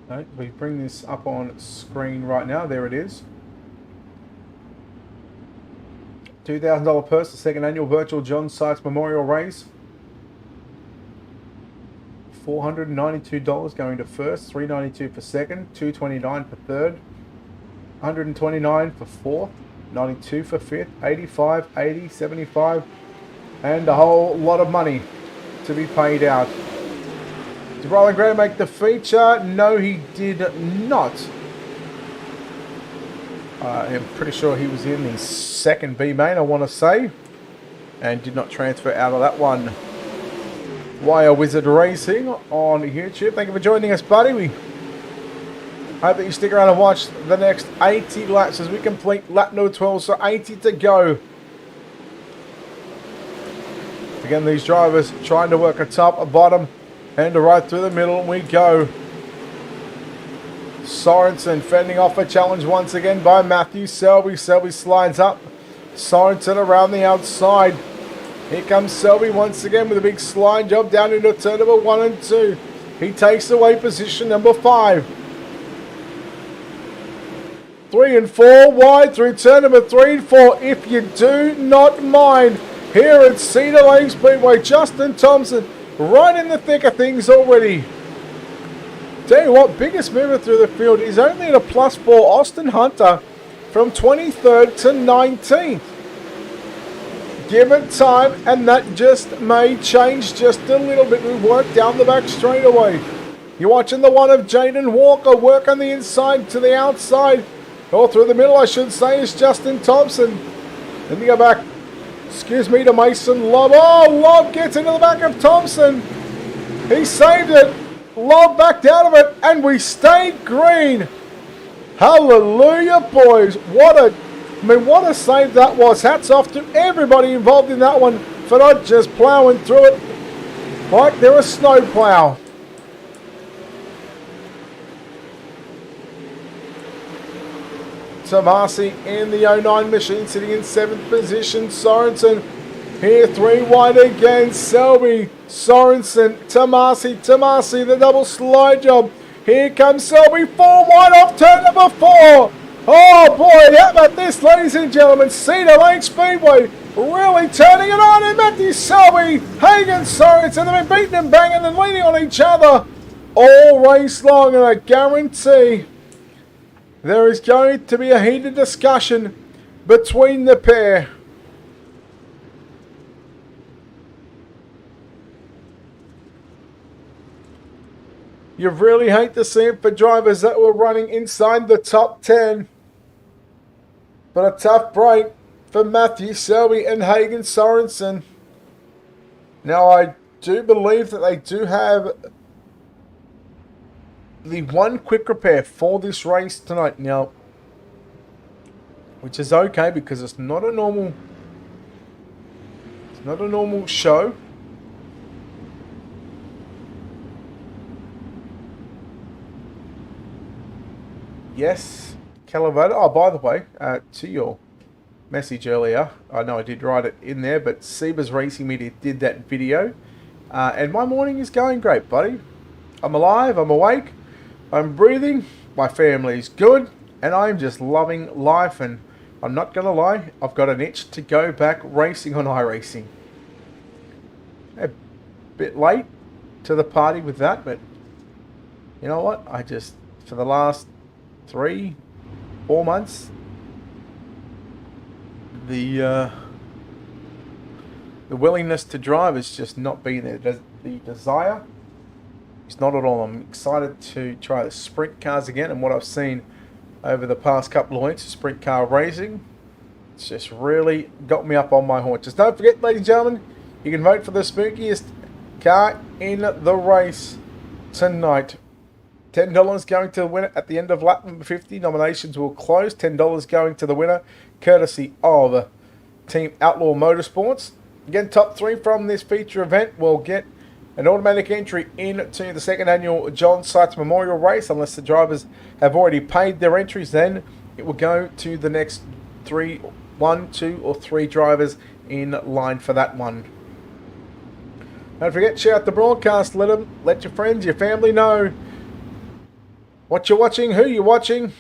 Right, we bring this up on screen right now. There it is. $2,000 purse, the second annual virtual John Sykes Memorial Race. $492 going to first, $392 for second, $229 for third, $129 for fourth, 92 for 5th, 85, 80, 75, and a whole lot of money to be paid out. Did Ryland Graham make the feature? No, he did not. I'm pretty sure he was in the second B main, I want to say, and did not transfer out of that one. Wire Wizard Racing on YouTube. Thank you for joining us, buddy. We hope that you stick around and watch the next 80 laps as we complete lap number 12. So 80 to go. Again, these drivers trying to work a top, a bottom, and a right through the middle. And we go. Sorensen fending off a challenge once again by Matthew Selby. Selby slides up. Sorensen around the outside. Here comes Selby once again with a big slide job down into turn number 1 and 2. He takes away position number 5. 3 and 4 wide through turn number 3 and 4. If you do not mind, here at Cedar Lake Speedway, Justin Thompson right in the thick of things already. Tell you what, biggest mover through the field is only at a +4, Austin Hunter from 23rd to 19th. Give it time, and that just may change just a little bit. We work down the back straight away. You're watching the one of Jaden Walker work on the inside to the outside, or through the middle, I should say, is Justin Thompson. Then you go back, excuse me, to Mason Lobb. Oh, Lobb gets into the back of Thompson. He saved it. Lobb backed out of it, and we stayed green. Hallelujah, boys. What a save that was. Hats off to everybody involved in that one for not just ploughing through it like they're a snowplow. Tomasi in the 09 machine sitting in 7th position. Sorensen here 3 wide again. Selby, Sorensen, Tomasi, the double slide job. Here comes Selby, 4 wide off turn number 4. Oh boy, how about this, ladies and gentlemen? Cedar Lake Speedway really turning it on, and Matthew Selby, Hagen Sorensen, they've been beating and banging and leaning on each other all race long, and I guarantee there is going to be a heated discussion between the pair. You really hate to see it for drivers that were running inside the top 10. But a tough break for Matthew Selby and Hagen Sorensen. Now, I do believe that they do have the one quick repair for this race tonight. Now, which is okay because it's not a normal show. Yes, Calavoda. Oh, by the way, to your message earlier, I know I did write it in there, but Seba's Racing Media did that video. And my morning is going great, buddy. I'm alive, I'm awake, I'm breathing, my family's good, and I'm just loving life. And I'm not going to lie, I've got an itch to go back racing on iRacing. A bit late to the party with that, but you know what? I just, for the last 3-4 months, the willingness to drive has just not been there. The desire is not at all. I'm excited to try the sprint cars again, and what I've seen over the past couple of weeks of sprint car racing, it's just really got me up on my haunches. Don't forget, ladies and gentlemen, you can vote for the spookiest car in the race tonight. $10 going to the winner at the end of lap number 50. Nominations will close. $10 going to the winner, courtesy of Team Outlaw Motorsports. Again, top 3 from this feature event will get an automatic entry into the second annual John Sykes Memorial Race. Unless the drivers have already paid their entries, then it will go to the next 1, 2, or 3 drivers in line for that one. Don't forget, share out the broadcast. Let your friends, your family know what you're watching, who you're watching,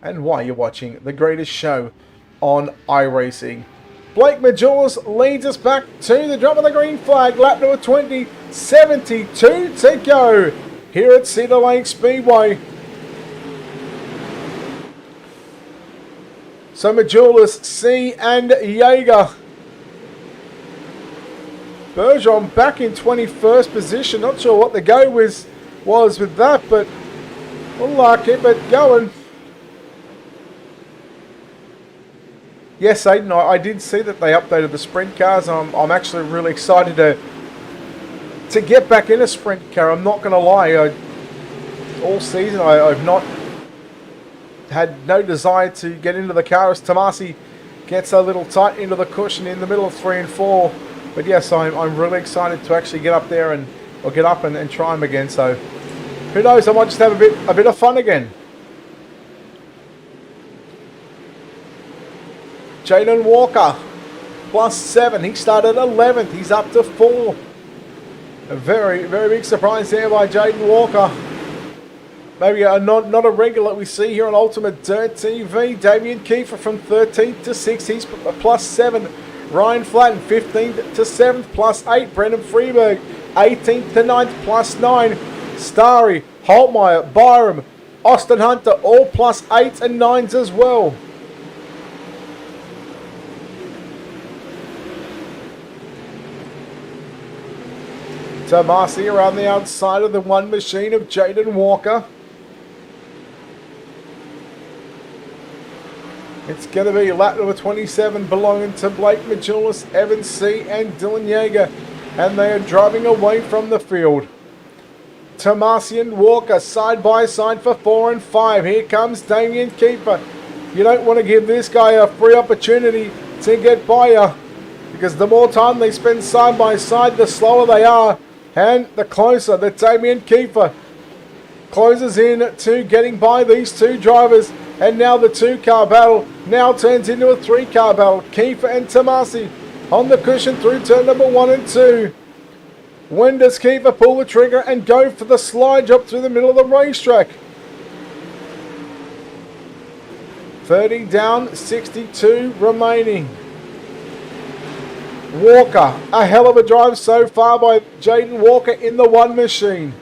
and why you're watching the greatest show on iRacing. Blake Majours leads us back to the drop of the green flag. Lap number 20, 72 to go here at Cedar Lake Speedway. So Majulis, C and Jaeger. Bergeron back in 21st position. Not sure what the go was with that, but we'll keep it going. Yes, Aiden, I did see that they updated the sprint cars. I'm actually really excited to get back in a sprint car. I'm not going to lie. All season I've not had no desire to get into the car as Tomasi gets a little tight into the cushion in the middle of 3 and 4. But yes, I'm really excited to actually get up there or get up and try them again. So who knows? I might just have a bit of fun again. Jaden Walker, +7. He started 11th. He's up to 4. A very, very big surprise there by Jaden Walker. Maybe not a regular we see here on UltimateDirtTV. Damien Kiefer from 13th to 6th. He's +7. Ryan Flatten, 15th to 7th, +8. Brendan Freeberg, 18th to 9th, +9. Starry, Holtmeyer, Byram, Austin Hunter, all +8s and 9s as well. Tomasi around the outside of the one machine of Jaden Walker. It's going to be lap number 27 belonging to Blake Majulis, Evan C and Dylan Yeager. And they are driving away from the field. Tomasi and Walker side by side for 4 and 5. Here comes Damien Kiefer. You don't want to give this guy a free opportunity to get by you, because the more time they spend side by side, the slower they are. And the closer that Damien Kiefer closes in to getting by these two drivers. And now the 2-car battle now turns into a 3-car battle. Kiefer and Tomasi on the cushion through turn number 1 and 2. When does Kiefer pull the trigger and go for the slide job through the middle of the racetrack? 30 down, 62 remaining. Walker, a hell of a drive so far by Jaden Walker in the one machine.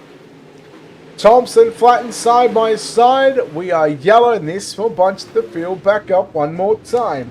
Thompson flattened side by side. We are yellow, and this will bunch the field back up one more time.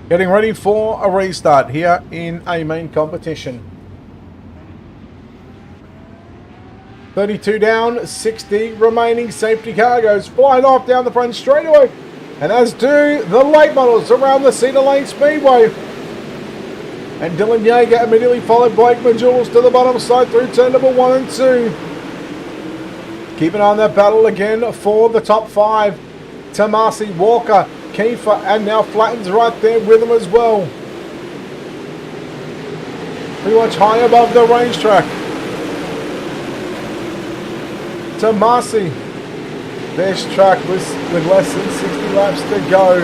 Getting ready for a restart here in a main competition. 32 down, 60 remaining. Safety car goes flying off down the front straightaway, and as do the late models around the Cedar Lane Speedway. And Dylan Yeager immediately followed Blake Majulis to the bottom side through turn number 1 and 2. Keep an eye on that battle again for the top 5. Tomasi, Walker, Kiefer, and now Flatten's right there with him as well. Pretty much high above the racetrack. Tomasi. This track with less than 60 laps to go.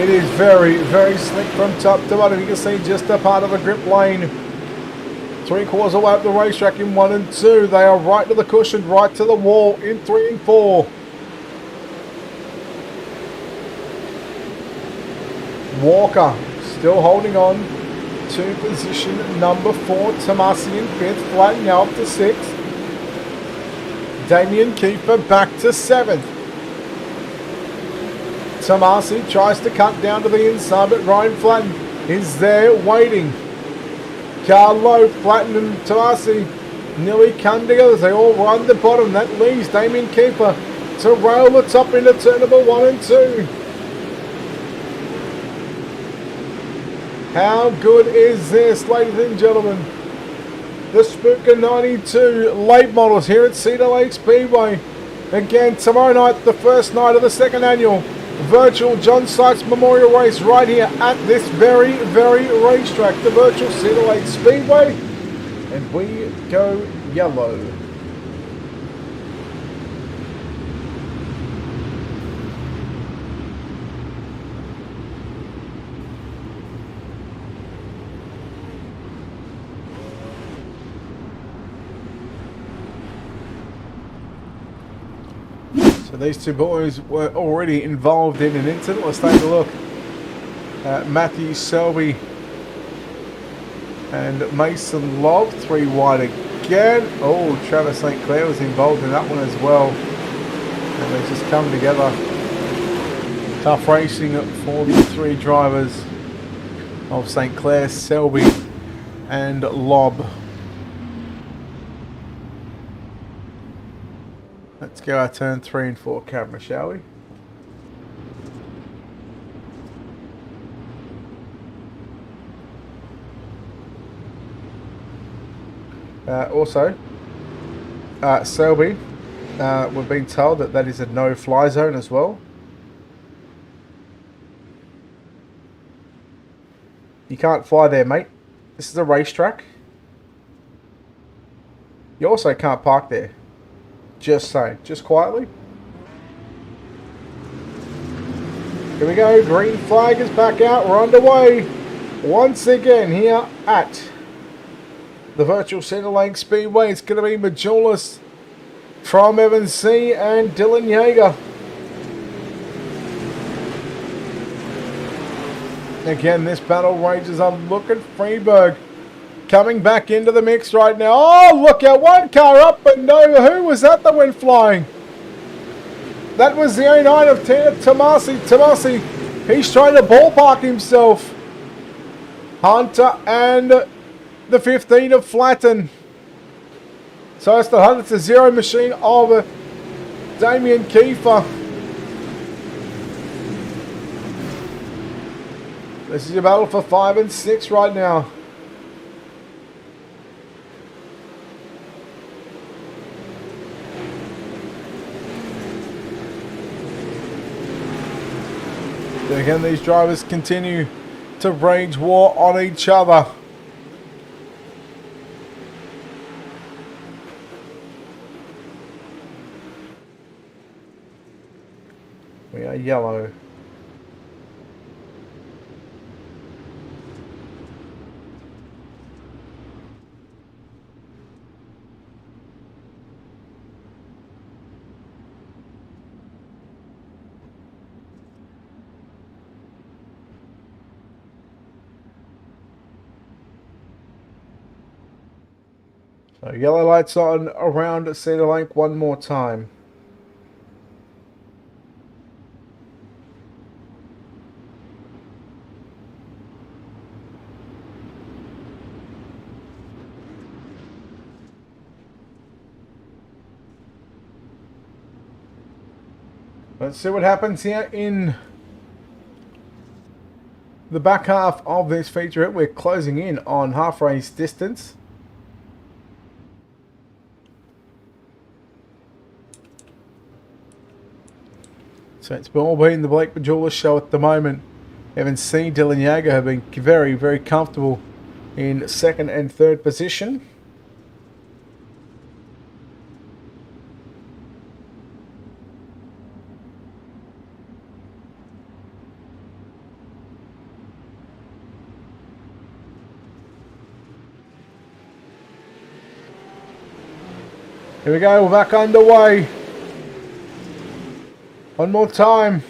It is very, very slick from top to bottom. You can see just a part of the grip lane. 3/4 away up the racetrack in 1 and 2. They are right to the cushion, right to the wall in 3 and 4. Walker still holding on to position number 4. Tomasi in 5th, flattening out to 6th. Damien Kiefer back to 7th. Tomasi tries to cut down to the inside, but Ryan Flatten is there waiting. Carlo, Flatten and Tomasi nearly come together. They all run the bottom. That leaves Damien Kiefer to rail the top into turn number 1 and 2. How good is this, ladies and gentlemen? The Spooker 92 late models here at Cedar Lake Speedway. Again, tomorrow night, the first night of the second annual virtual John Sykes Memorial Race right here at this very, very racetrack, the virtual Cedar Lake Speedway. And we go yellow. So these two boys were already involved in an incident. Let's take a look at Matthew Selby and Mason Lobb, 3 wide again. Oh, Travis St. Clair was involved in that one as well. And they just come together. Tough racing for the 3 drivers of St. Clair, Selby and Lobb. Let's go our turn 3 and 4 camera, shall we? Also, Selby, we've been told that that is a no-fly zone as well. You can't fly there, mate. This is a racetrack. You also can't park there. Just saying. Just quietly. Here we go. Green flag is back out. We're underway once again here at the virtual Cedar Lake Speedway. It's going to be Majulis from Evan C. and Dylan Yeager. Again, this battle rages on. Look at Freeberg coming back into the mix right now. Oh, look out. One car up, but no. Who was that went flying? That was the 09 of Tomasi. Tomasi, he's trying to ballpark himself. Hunter and the 15 of Flatten. So it's the 100-0 machine of Damien Kiefer. This is your battle for 5 and 6 right now. And again, these drivers continue to rage war on each other. We are yellow. So yellow lights on around Cedar Lake one more time. Let's see what happens here in the back half of this featurette. We're closing in on half race distance. So it's all been the Blake Majulis show at the moment. Evan C. Dylan Yeager have been very, very comfortable in second and third position. Here we go, we're back underway. One more time.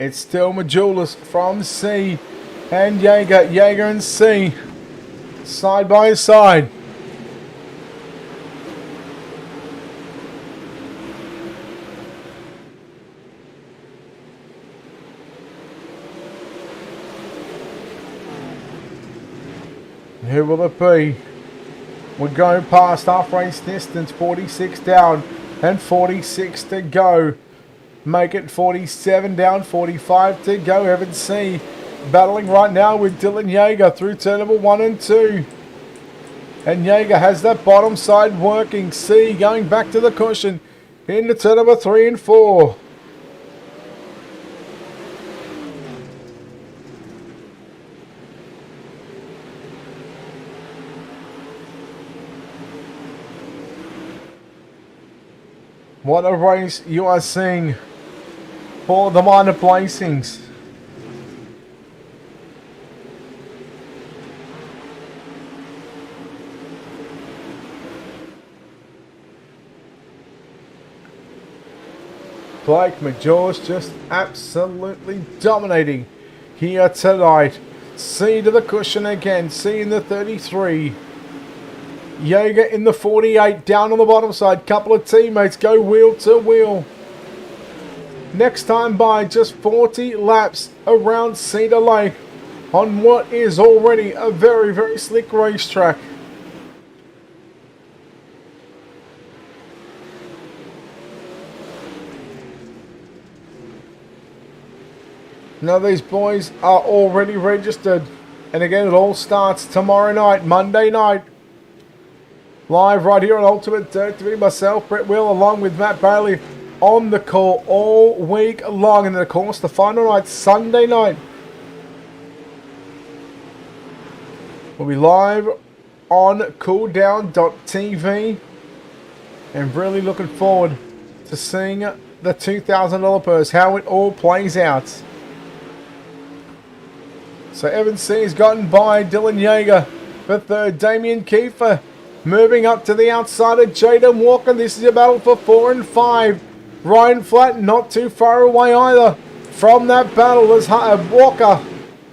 It's still Majulis from C and Jaeger. Jaeger and C side by side. Who will it be? We're going past half race distance, 46 down and 46 to go. Make it 47 down, 45 to go. Evan C battling right now with Dylan Jaeger through turn number 1 and 2. And Jaeger has that bottom side working. C going back to the cushion into turn number 3 and 4. What a race you are seeing for the minor placings. Blake Majulis just absolutely dominating here tonight. C to the cushion again. C in the 33. Jaeger in the 48, down on the bottom side. Couple of teammates go wheel to wheel. Next time by, just 40 laps around Cedar Lake on what is already a very, very slick racetrack. Now these boys are already registered. And again, it all starts tomorrow night, Monday night. Live right here on UltimateDirtTV, myself, Brett Wheel, along with Matt Bailey on the call all week long. And then, of course, the final night, Sunday night. We'll be live on cooldown.tv. And really looking forward to seeing the $2,000 purse, how it all plays out. So Evan C has gotten by Dylan Jaeger for third. Damien Kiefer moving up to the outside of Jaden Walker. This is a battle for 4 and 5. Ryan Flatten not too far away either from that battle as Walker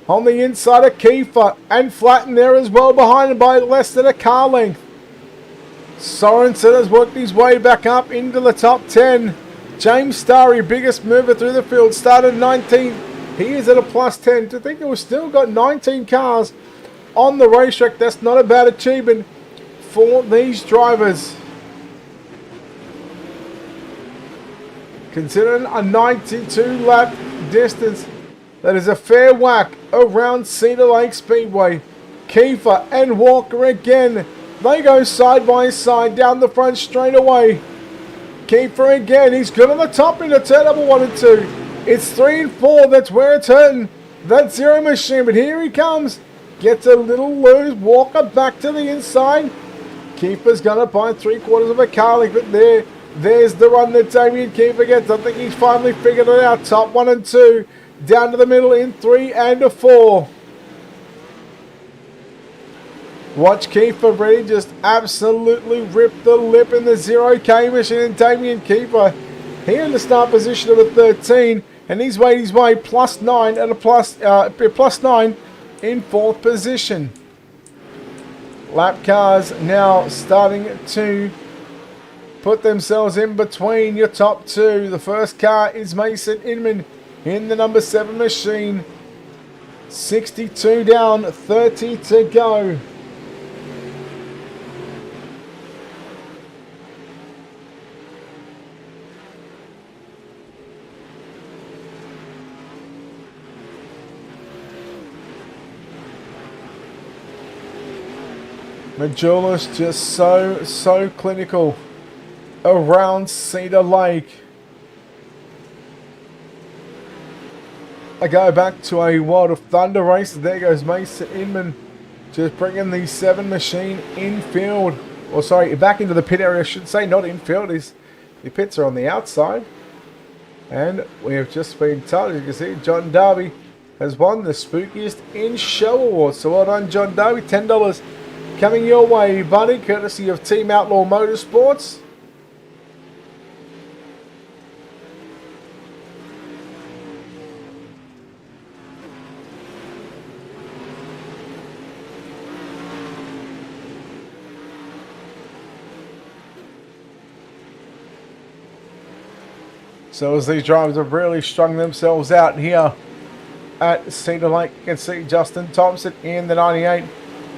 on the inside of Kiefer. And Flatten there as well behind him by less than a car length. Sorensen has worked his way back up into the top 10. James Starry, biggest mover through the field, started 19th. He is at a plus 10. To think that we've still got 19 cars on the racetrack, that's not a bad achievement for these drivers. Considering a 92 lap distance, that is a fair whack around Cedar Lake Speedway. Kiefer and Walker again. They go side by side down the front straight away. Kiefer again. He's good on the top into turn number 1 and 2. It's 3 and 4. That's where it's hurting. That Zero Machine. But here he comes. Gets a little loose. Walker back to the inside. Kiefer's going to buy 3/4 of a car length. But there's the run that Damien Kiefer gets. I think he's finally figured it out. Top 1 and 2. Down to the middle in 3 and a 4. Watch Kiefer ready. Just absolutely rip the lip in the 0K machine. And Damien Kiefer here in the start position of a 13. And he's made his way plus 9 and a plus 9 in 4th position. Lap cars now starting to put themselves in between your top 2. The first car is Mason Inman in the number 7 machine. 62 down, 30 to go. Majulis just so clinical around Cedar Lake. I go back to a World of Thunder race. There goes Mason Inman just bringing the 7 machine infield. Or sorry, back into the pit area, I should say, not infield. The pits are on the outside. And we have just been told, as you can see, John Darby has won the Spookiest in Show Award. So well done, John Darby. $10 coming your way, buddy, courtesy of Team Outlaw Motorsports. So as these drivers have really strung themselves out here at Cedar Lake, you can see Justin Thompson in the 98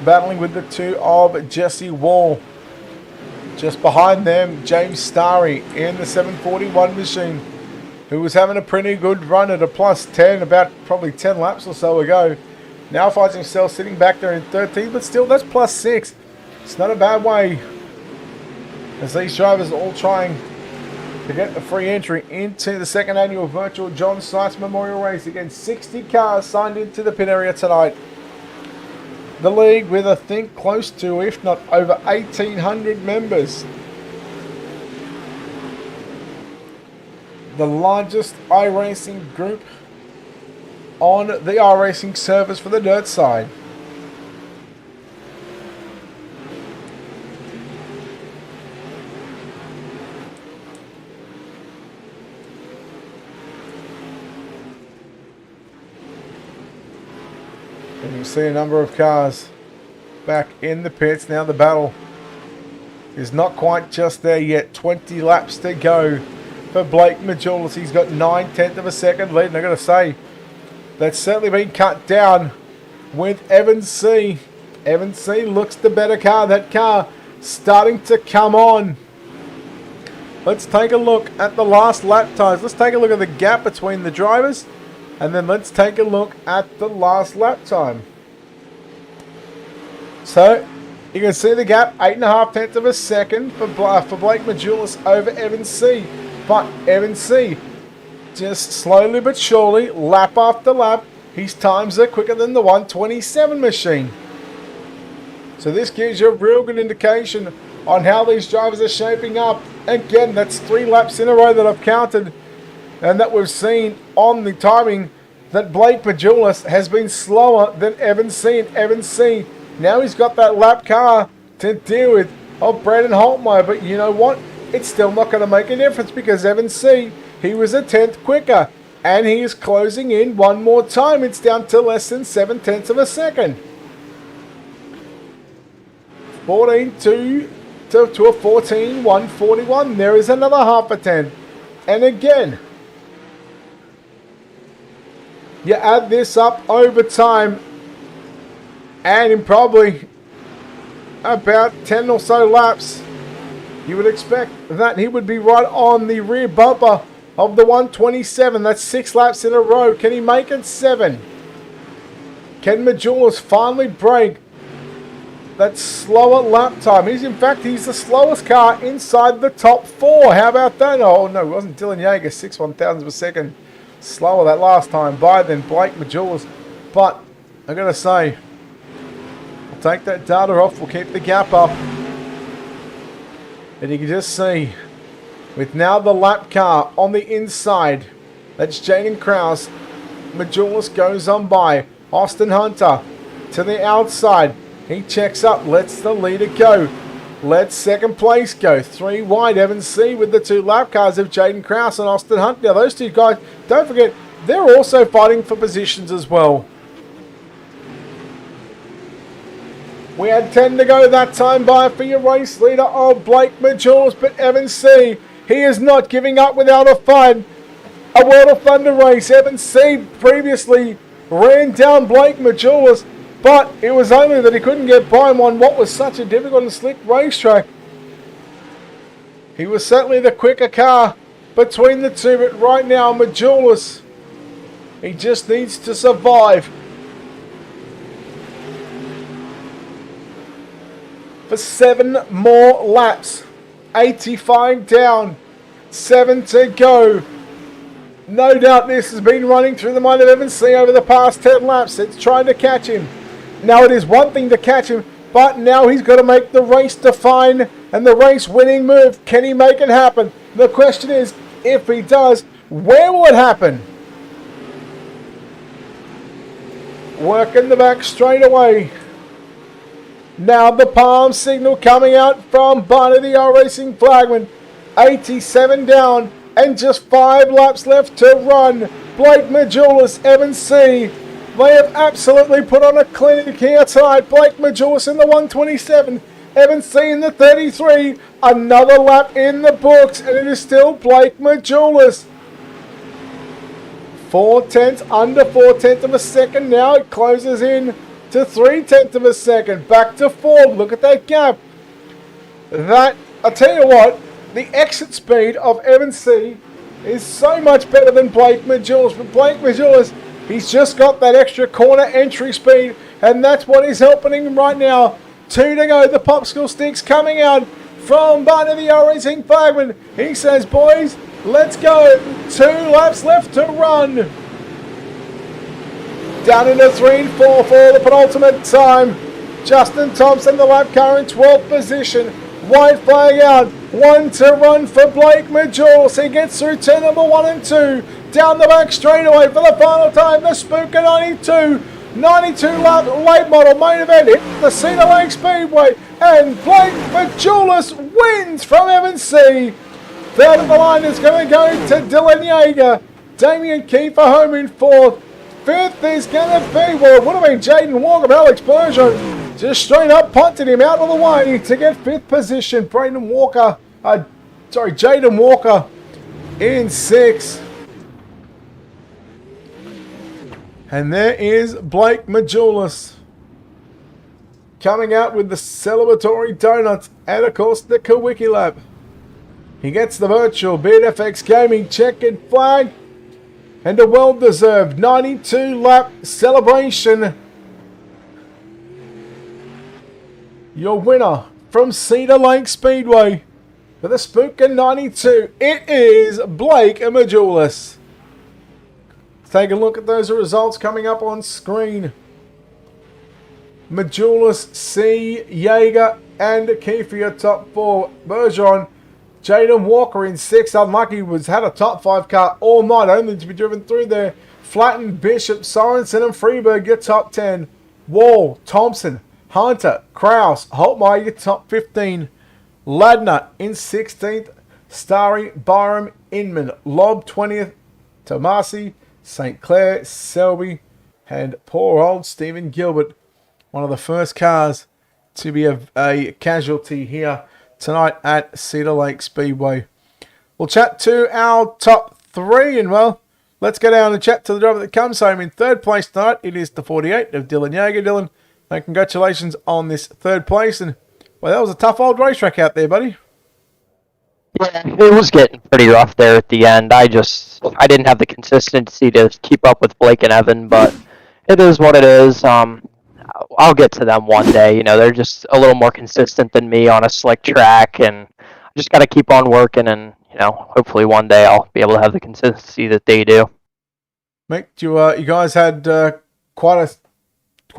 battling with the 2 of Jesse Wall. Just behind them, James Starry in the 741 machine, who was having a pretty good run at a +10 about probably 10 laps or so ago. Now finds himself sitting back there in 13th, but still that's +6. It's not a bad way, as these drivers are all trying to get the free entry into the 2nd annual virtual John Sykes Memorial Race. Again, 60 cars signed into the pit area tonight. The league with, I think, close to, if not over 1,800 members. The largest iRacing group on the iRacing servers for the dirt side. And you see a number of cars back in the pits. Now the battle is not quite just there yet. 20 laps to go for Blake Majulis. He's got 9/10 of a second lead. And I've got to say, that's certainly been cut down with Evan C. Evan C looks the better car. That car starting to come on. Let's take a look at the last lap times. Let's take a look at the gap between the drivers. And then let's take a look at the last lap time. So, you can see the gap, 8.5 of a second for Blake Majulis over Evan C. But Evan C, just slowly but surely, lap after lap, his times are quicker than the 127 machine. So this gives you a real good indication on how these drivers are shaping up. Again, that's 3 laps in a row that I've counted, and that we've seen on the timing that Blake Majulis has been slower than Evan C. And Evan C, now he's got that lap car to deal with of Brandon Holtmeyer. But you know what? It's still not going to make a difference, because Evan C, he was a 10th quicker. And he is closing in one more time. It's down to less than 7/10 of a second. 14.2 to a 14.141. There is another half a 10. And again, you add this up over time, and in probably about 10 or so laps, you would expect that he would be right on the rear bumper of the 127. That's 6 laps in a row. Can he make it 7? Can Majulis finally break that slower lap time? He's the slowest car inside the top 4. How about that? Oh no, it wasn't Dylan Yeager, 6 1,000ths of a second slower that last time by than Blake Majulis. But I gotta say, we'll take that data off. We'll keep the gap up, and you can just see, with now the lap car on the inside, that's Jaden Krause. Majulis goes on by. Austin Hunter to the outside. He checks up, lets the leader go. Let's second place go. 3 wide, Evan C with the 2 lap cars of Jaden Krause and Austin Hunt. Now those 2 guys, don't forget, they're also fighting for positions as well. We had 10 to go that time by for your race leader, Blake Majulis, but Evan C, he is not giving up without a fight. A World of Thunder race. Evan C previously ran down Blake Majulis, but it was only that he couldn't get by him on what was such a difficult and slick racetrack. He was certainly the quicker car between the two, but right now Majulis, he just needs to survive for 7 more laps. 85 down, 7 to go. No doubt this has been running through the mind of Evan C over the past 10 laps. It's trying to catch him. Now it is one thing to catch him, but now he's got to make the race define and the race winning move. Can he make it happen? The question is, if he does, where will it happen? Working the back straight away. Now the palm signal coming out from Barney the iRacing flagman. 87 down and just 5 laps left to run. Blake Majulis, Evan C. They have absolutely put on a clinic here tonight. Blake Majulis in the 127. Evan C in the 33. Another lap in the books, and it is still Blake Majulis 4/10, under 4/10 of a second. Now it closes in to 3/10 of a second. Back to Ford. Look at that gap. That, I'll tell you what, the exit speed of Evan C is so much better than Blake Majulis. But Blake Majulis, he's just got that extra corner entry speed, and that's what is helping him right now. 2 to go. The popsicle sticks coming out from Barney the iRacing flagman. He says, boys, let's go. 2 laps left to run. Down into 3 and 4 for the penultimate time. Justin Thompson, the lap car, in 12th position. White flag out. 1 to run for Blake Majulis. He gets through turn number 1 and 2. Down the back straightaway for the final time. The Spooker 92 lap late model main event hit the Cedar Lake Speedway. And Blake Majulis wins from Evan C. Third of the line is going to go to Dylan Yeager. Damien Kiefer home in 4th. 5th is going to be, well, it would have been Jaden Walker, but Alex Bergeron just straight up punted him out of the way to get 5th position. Jaden Walker in 6th. And there is Blake Majulis coming out with the celebratory donuts and, of course, the Kawiki lap. He gets the virtual BeatFX Gaming checkered flag and a well-deserved 92-lap celebration. Your winner from Cedar Lake Speedway for the Spooker 92, it is Blake Majulis. Take a look at those results coming up on screen. Majulis, C, Yeager, and Kiefer top 4. Bergeron, Jaden Walker in 6. Unlucky, had a top 5 car all night, only to be driven through there. Flatten, Bishop, Sorensen, and Freeberg your top 10. Wall, Thompson, Hunter, Kraus, Holtmeyer your top 15. Ladner in 16th. Starry, Byram, Inman, Lobb 20th. Tomasi, St. Clair, Selby, and poor old Stephen Gilbert. One of the first cars to be a casualty here tonight at Cedar Lake Speedway. We'll chat to our top 3, and well, let's go down and chat to the driver that comes home in 3rd place tonight. It is the 48 of Dylan Yeager. Dylan, congratulations on this 3rd place, and well, that was a tough old racetrack out there, buddy. Yeah, it was getting pretty rough there at the end. I didn't have the consistency to keep up with Blake and Evan, but it is what it is. I'll get to them one day. You know, they're just a little more consistent than me on a slick track, and I just got to keep on working, and you know, hopefully one day I'll be able to have the consistency that they do. Mate, you guys had quite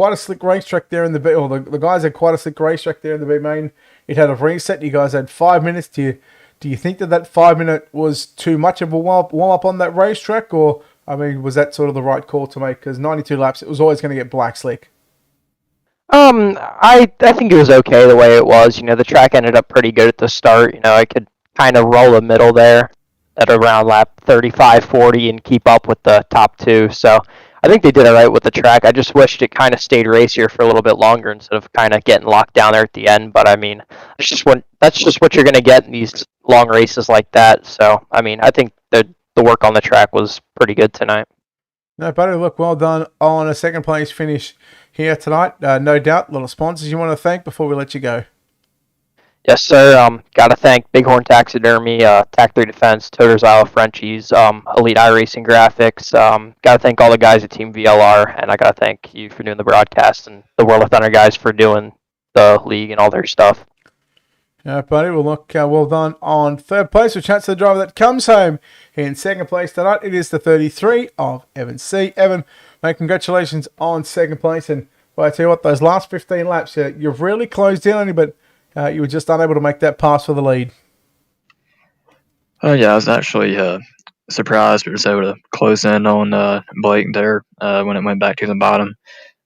a slick racetrack there in the B. Well, the guys had quite a slick racetrack there in the B main. It had a reset. You guys had 5 minutes. Do you think that 5 minute was too much of a warm up on that racetrack, or I mean, was that sort of the right call to make? Because 92 laps, it was always going to get black slick. I think it was okay the way it was. You know, the track ended up pretty good at the start. You know, I could kind of roll the middle there at around lap 35, 40 and keep up with the top 2. So I think they did it right with the track. I just wished it kind of stayed racier for a little bit longer instead of kind of getting locked down there at the end. But I mean, that's just what you're going to get in these long races like that. So, I mean, I think the work on the track was pretty good tonight. No, buddy, look, well done on a 2nd place finish here tonight. No doubt, little sponsors you want to thank before we let you go. Yes, sir. Got to thank Bighorn Taxidermy, TAC 3 Defense, Toters Isle Frenchies, Elite iRacing Graphics. Got to thank all the guys at Team VLR, and I got to thank you for doing the broadcast, and the World of Thunder guys for doing the league and all their stuff. Yeah, buddy, well, look, well done on 3rd place. We'll chat to the driver that comes home in 2nd place tonight. It is the 33 of Evan C. Evan, mate, congratulations on 2nd place. And well, I tell you what, those last 15 laps, you've really closed in on you, but you were just unable to make that pass for the lead. Yeah, I was actually surprised we were able to close in on Blake there when it went back to the bottom.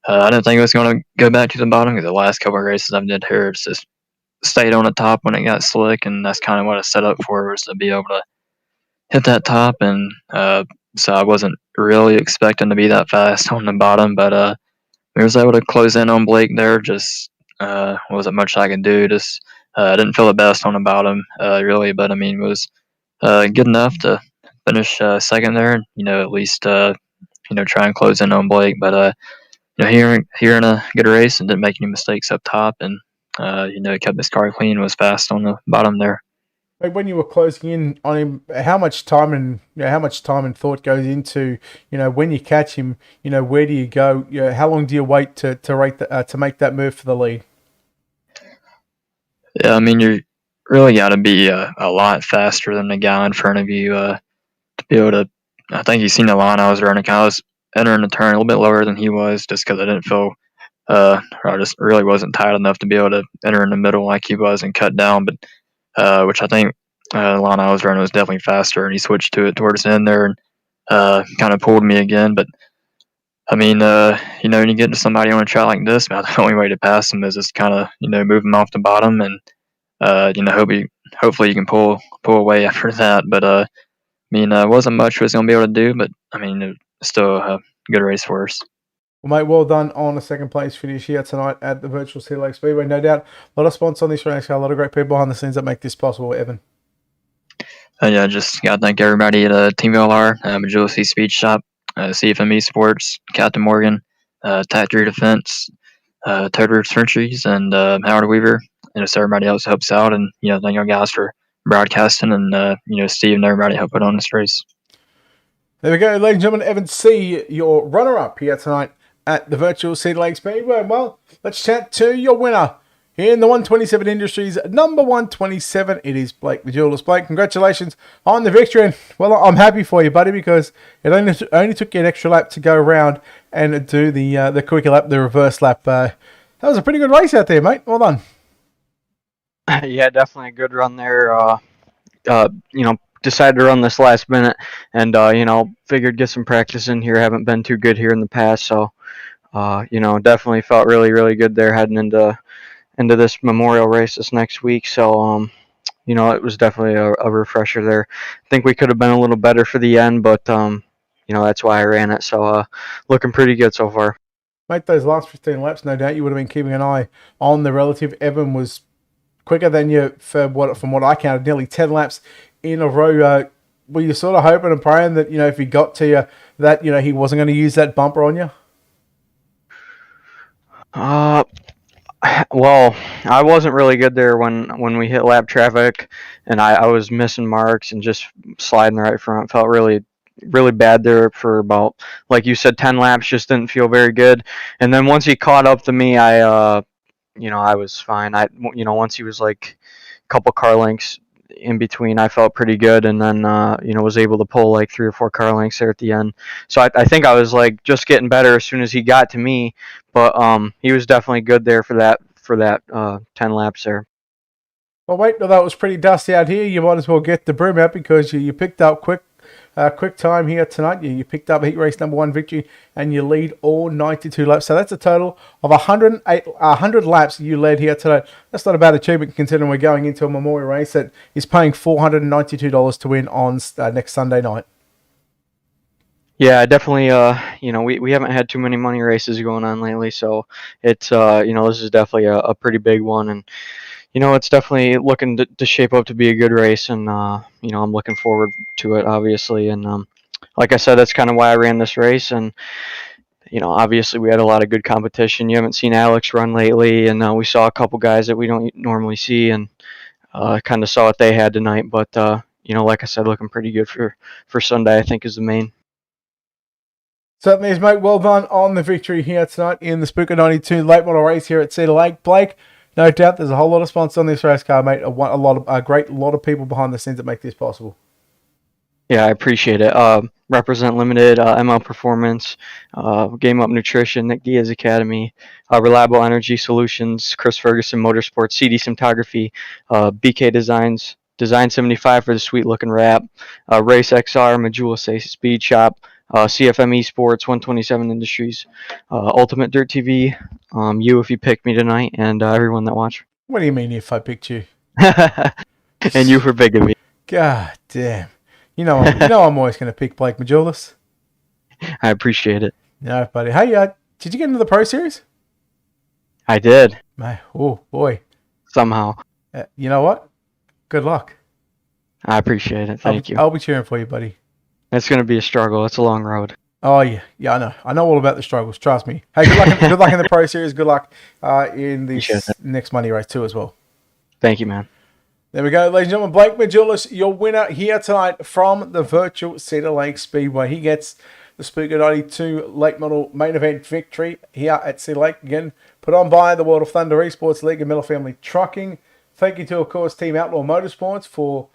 I didn't think it was going to go back to the bottom because the last couple of races I've did here, it's just stayed on the top when it got slick, and that's kind of what I set up for, was to be able to hit that top. And so I wasn't really expecting to be that fast on the bottom, but we was able to close in on Blake there. Just wasn't much I could do. Just didn't feel the best on the bottom really, but I mean, it was good enough to finish second there, and at least try and close in on Blake. But here in a good race and didn't make any mistakes up top, and kept his car clean, was fast on the bottom there. Like when you were closing in on him, how much time and thought goes into when you catch him? Where do you go? How long do you wait to make that move for the lead? Yeah, I mean, you really got to be a lot faster than the guy in front of you to be able to. I think you seen the line I was running. I was entering the turn a little bit lower than he was, just because I didn't feel. I just really wasn't tight enough to be able to enter in the middle like he was and cut down. But which I think the line I was running was definitely faster, and he switched to it towards the end there and kind of pulled me again. But I mean, when you get to somebody on a track like this, the only way to pass them is just kind of move them off the bottom, and hopefully you can pull away after that. But wasn't much was going to be able to do, but I mean, it was still a good race for us. Well, mate, well done on a second place finish here tonight at the virtual Cedar Lake Speedway. No doubt, a lot of sponsors on this race, a lot of great people behind the scenes that make this possible, Evan. Yeah, just got to thank everybody at Team LR, Agility Speed Shop, CFME Sports, Captain Morgan, Tactory Defense, Toad Centuries, and Howard Weaver, and just everybody else helps out. And thank you guys for broadcasting, and Steve and everybody help put on this race. There we go, ladies and gentlemen. Evan C., your runner-up here tonight at the virtual Cedar Lake Speedway. Well, let's chat to your winner in the 127 Industries, number 127. It is Blake Majulis. Blake, congratulations on the victory. And, well, I'm happy for you, buddy, because it only took you an extra lap to go around and do the quicker lap, the reverse lap. That was a pretty good race out there, mate. Well done. Yeah, definitely a good run there. Decided to run this last minute and, figured get some practice in here. Haven't been too good here in the past, so, definitely felt really, really good there heading into this Memorial race this next week. So, it was definitely a refresher there. I think we could have been a little better for the end, but, that's why I ran it. So, looking pretty good so far. Mate, those last 15 laps, no doubt you would have been keeping an eye on the relative. Evan was quicker than you from what I counted, nearly 10 laps in a row. Were you sort of hoping and praying that, if he got to you, that, he wasn't going to use that bumper on you? Well, I wasn't really good there when we hit lap traffic, and I was missing marks and just sliding right front. Felt really, really bad there for about, like you said, 10 laps. Just didn't feel very good. And then once he caught up to me, I was fine. Once he was like a couple car lengths in between, I felt pretty good, and then was able to pull like 3 or 4 car lengths there at the end. So I think I was like just getting better as soon as he got to me, but he was definitely good there for that 10 laps there. Well, wait, that was pretty dusty out here. You might as well get the broom out because you picked up quick time here tonight. You picked up heat race number 1 victory, and you lead all 92 laps. So that's a total of 100 laps you led here tonight. That's not a bad achievement considering we're going into a Memorial race that is paying $492 to win on next Sunday night. Yeah, definitely. We haven't had too many money races going on lately, so it's this is definitely a pretty big one, and it's definitely looking to shape up to be a good race, and I'm looking forward to it, obviously. And like I said, that's kind of why I ran this race. And obviously we had a lot of good competition. You haven't seen Alex run lately, and we saw a couple guys that we don't normally see, and kind of saw what they had tonight. But like I said, looking pretty good for Sunday, I think, is the main. Certainly is, mate. Well done on the victory here tonight in the Spooker 92 late model race here at Cedar Lake. Blake, no doubt there's a whole lot of sponsors on this race car, mate. A great lot of people behind the scenes that make this possible. Yeah, I appreciate it. Represent Limited, ML Performance, Game Up Nutrition, Nick Diaz Academy, Reliable Energy Solutions, Chris Ferguson Motorsports, CD Cinematography, BK Designs, Design 75 for the sweet looking wrap, Race XR, Majulis Speed Shop, CFME Sports, 127 Industries, Ultimate Dirt TV, you if you picked me tonight, and everyone that watched. What do you mean if I picked you? And you for picking me. God damn. I'm always going to pick Blake Majulis. I appreciate it. No, buddy. Hey, did you get into the Pro Series? I did. Oh, boy. Somehow. You know what? Good luck. I appreciate it. Thank you. I'll be cheering for you, buddy. It's going to be a struggle. It's a long road. Oh yeah, I know all about the struggles. Trust me. Hey, good luck in the Pro Series. Good luck in this next money race too as well. Thank you, man. There we go, ladies and gentlemen. Blake Majulis, your winner here tonight from the virtual Cedar Lake Speedway. He gets the Spooker 92 late model main event victory here at Cedar Lake. Again, put on by the World of Thunder Esports League and Miller Family Trucking. Thank you to, of course, Team Outlaw Motorsports for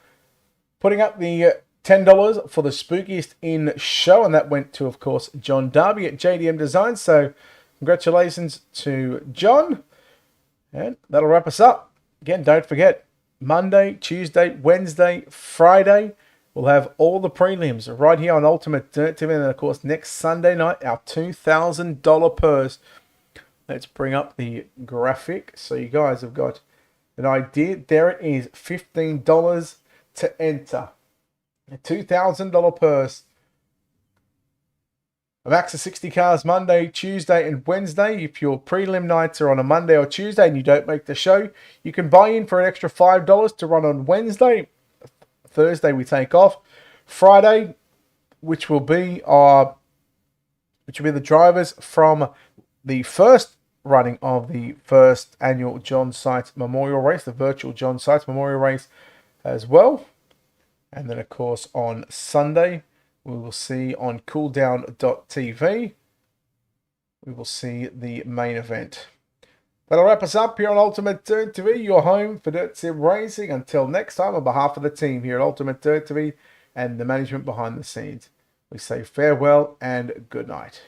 putting up the $10 for the spookiest in show, and that went to, of course, John Darby at JDM Design. So congratulations to John, and that'll wrap us up. Again, don't forget, Monday, Tuesday, Wednesday, Friday, we'll have all the prelims right here on Ultimate Dirt TV, and then, of course, next Sunday night, our $2,000 purse. Let's bring up the graphic so you guys have got an idea. There it is, $15 to enter. A $2,000 purse. A max of 60 cars Monday, Tuesday, and Wednesday. If your prelim nights are on a Monday or Tuesday and you don't make the show, you can buy in for an extra $5 to run on Wednesday. Thursday we take off. Friday, which will be the drivers from the first running of the first annual John Sites Memorial Race, the virtual John Sites Memorial Race as well. And then, of course, on Sunday, we will see on cooldown.tv, we will see the main event. That'll wrap us up here on Ultimate Dirt TV, your home for Dirt Sim Racing. Until next time, on behalf of the team here at Ultimate Dirt TV and the management behind the scenes, we say farewell and good night.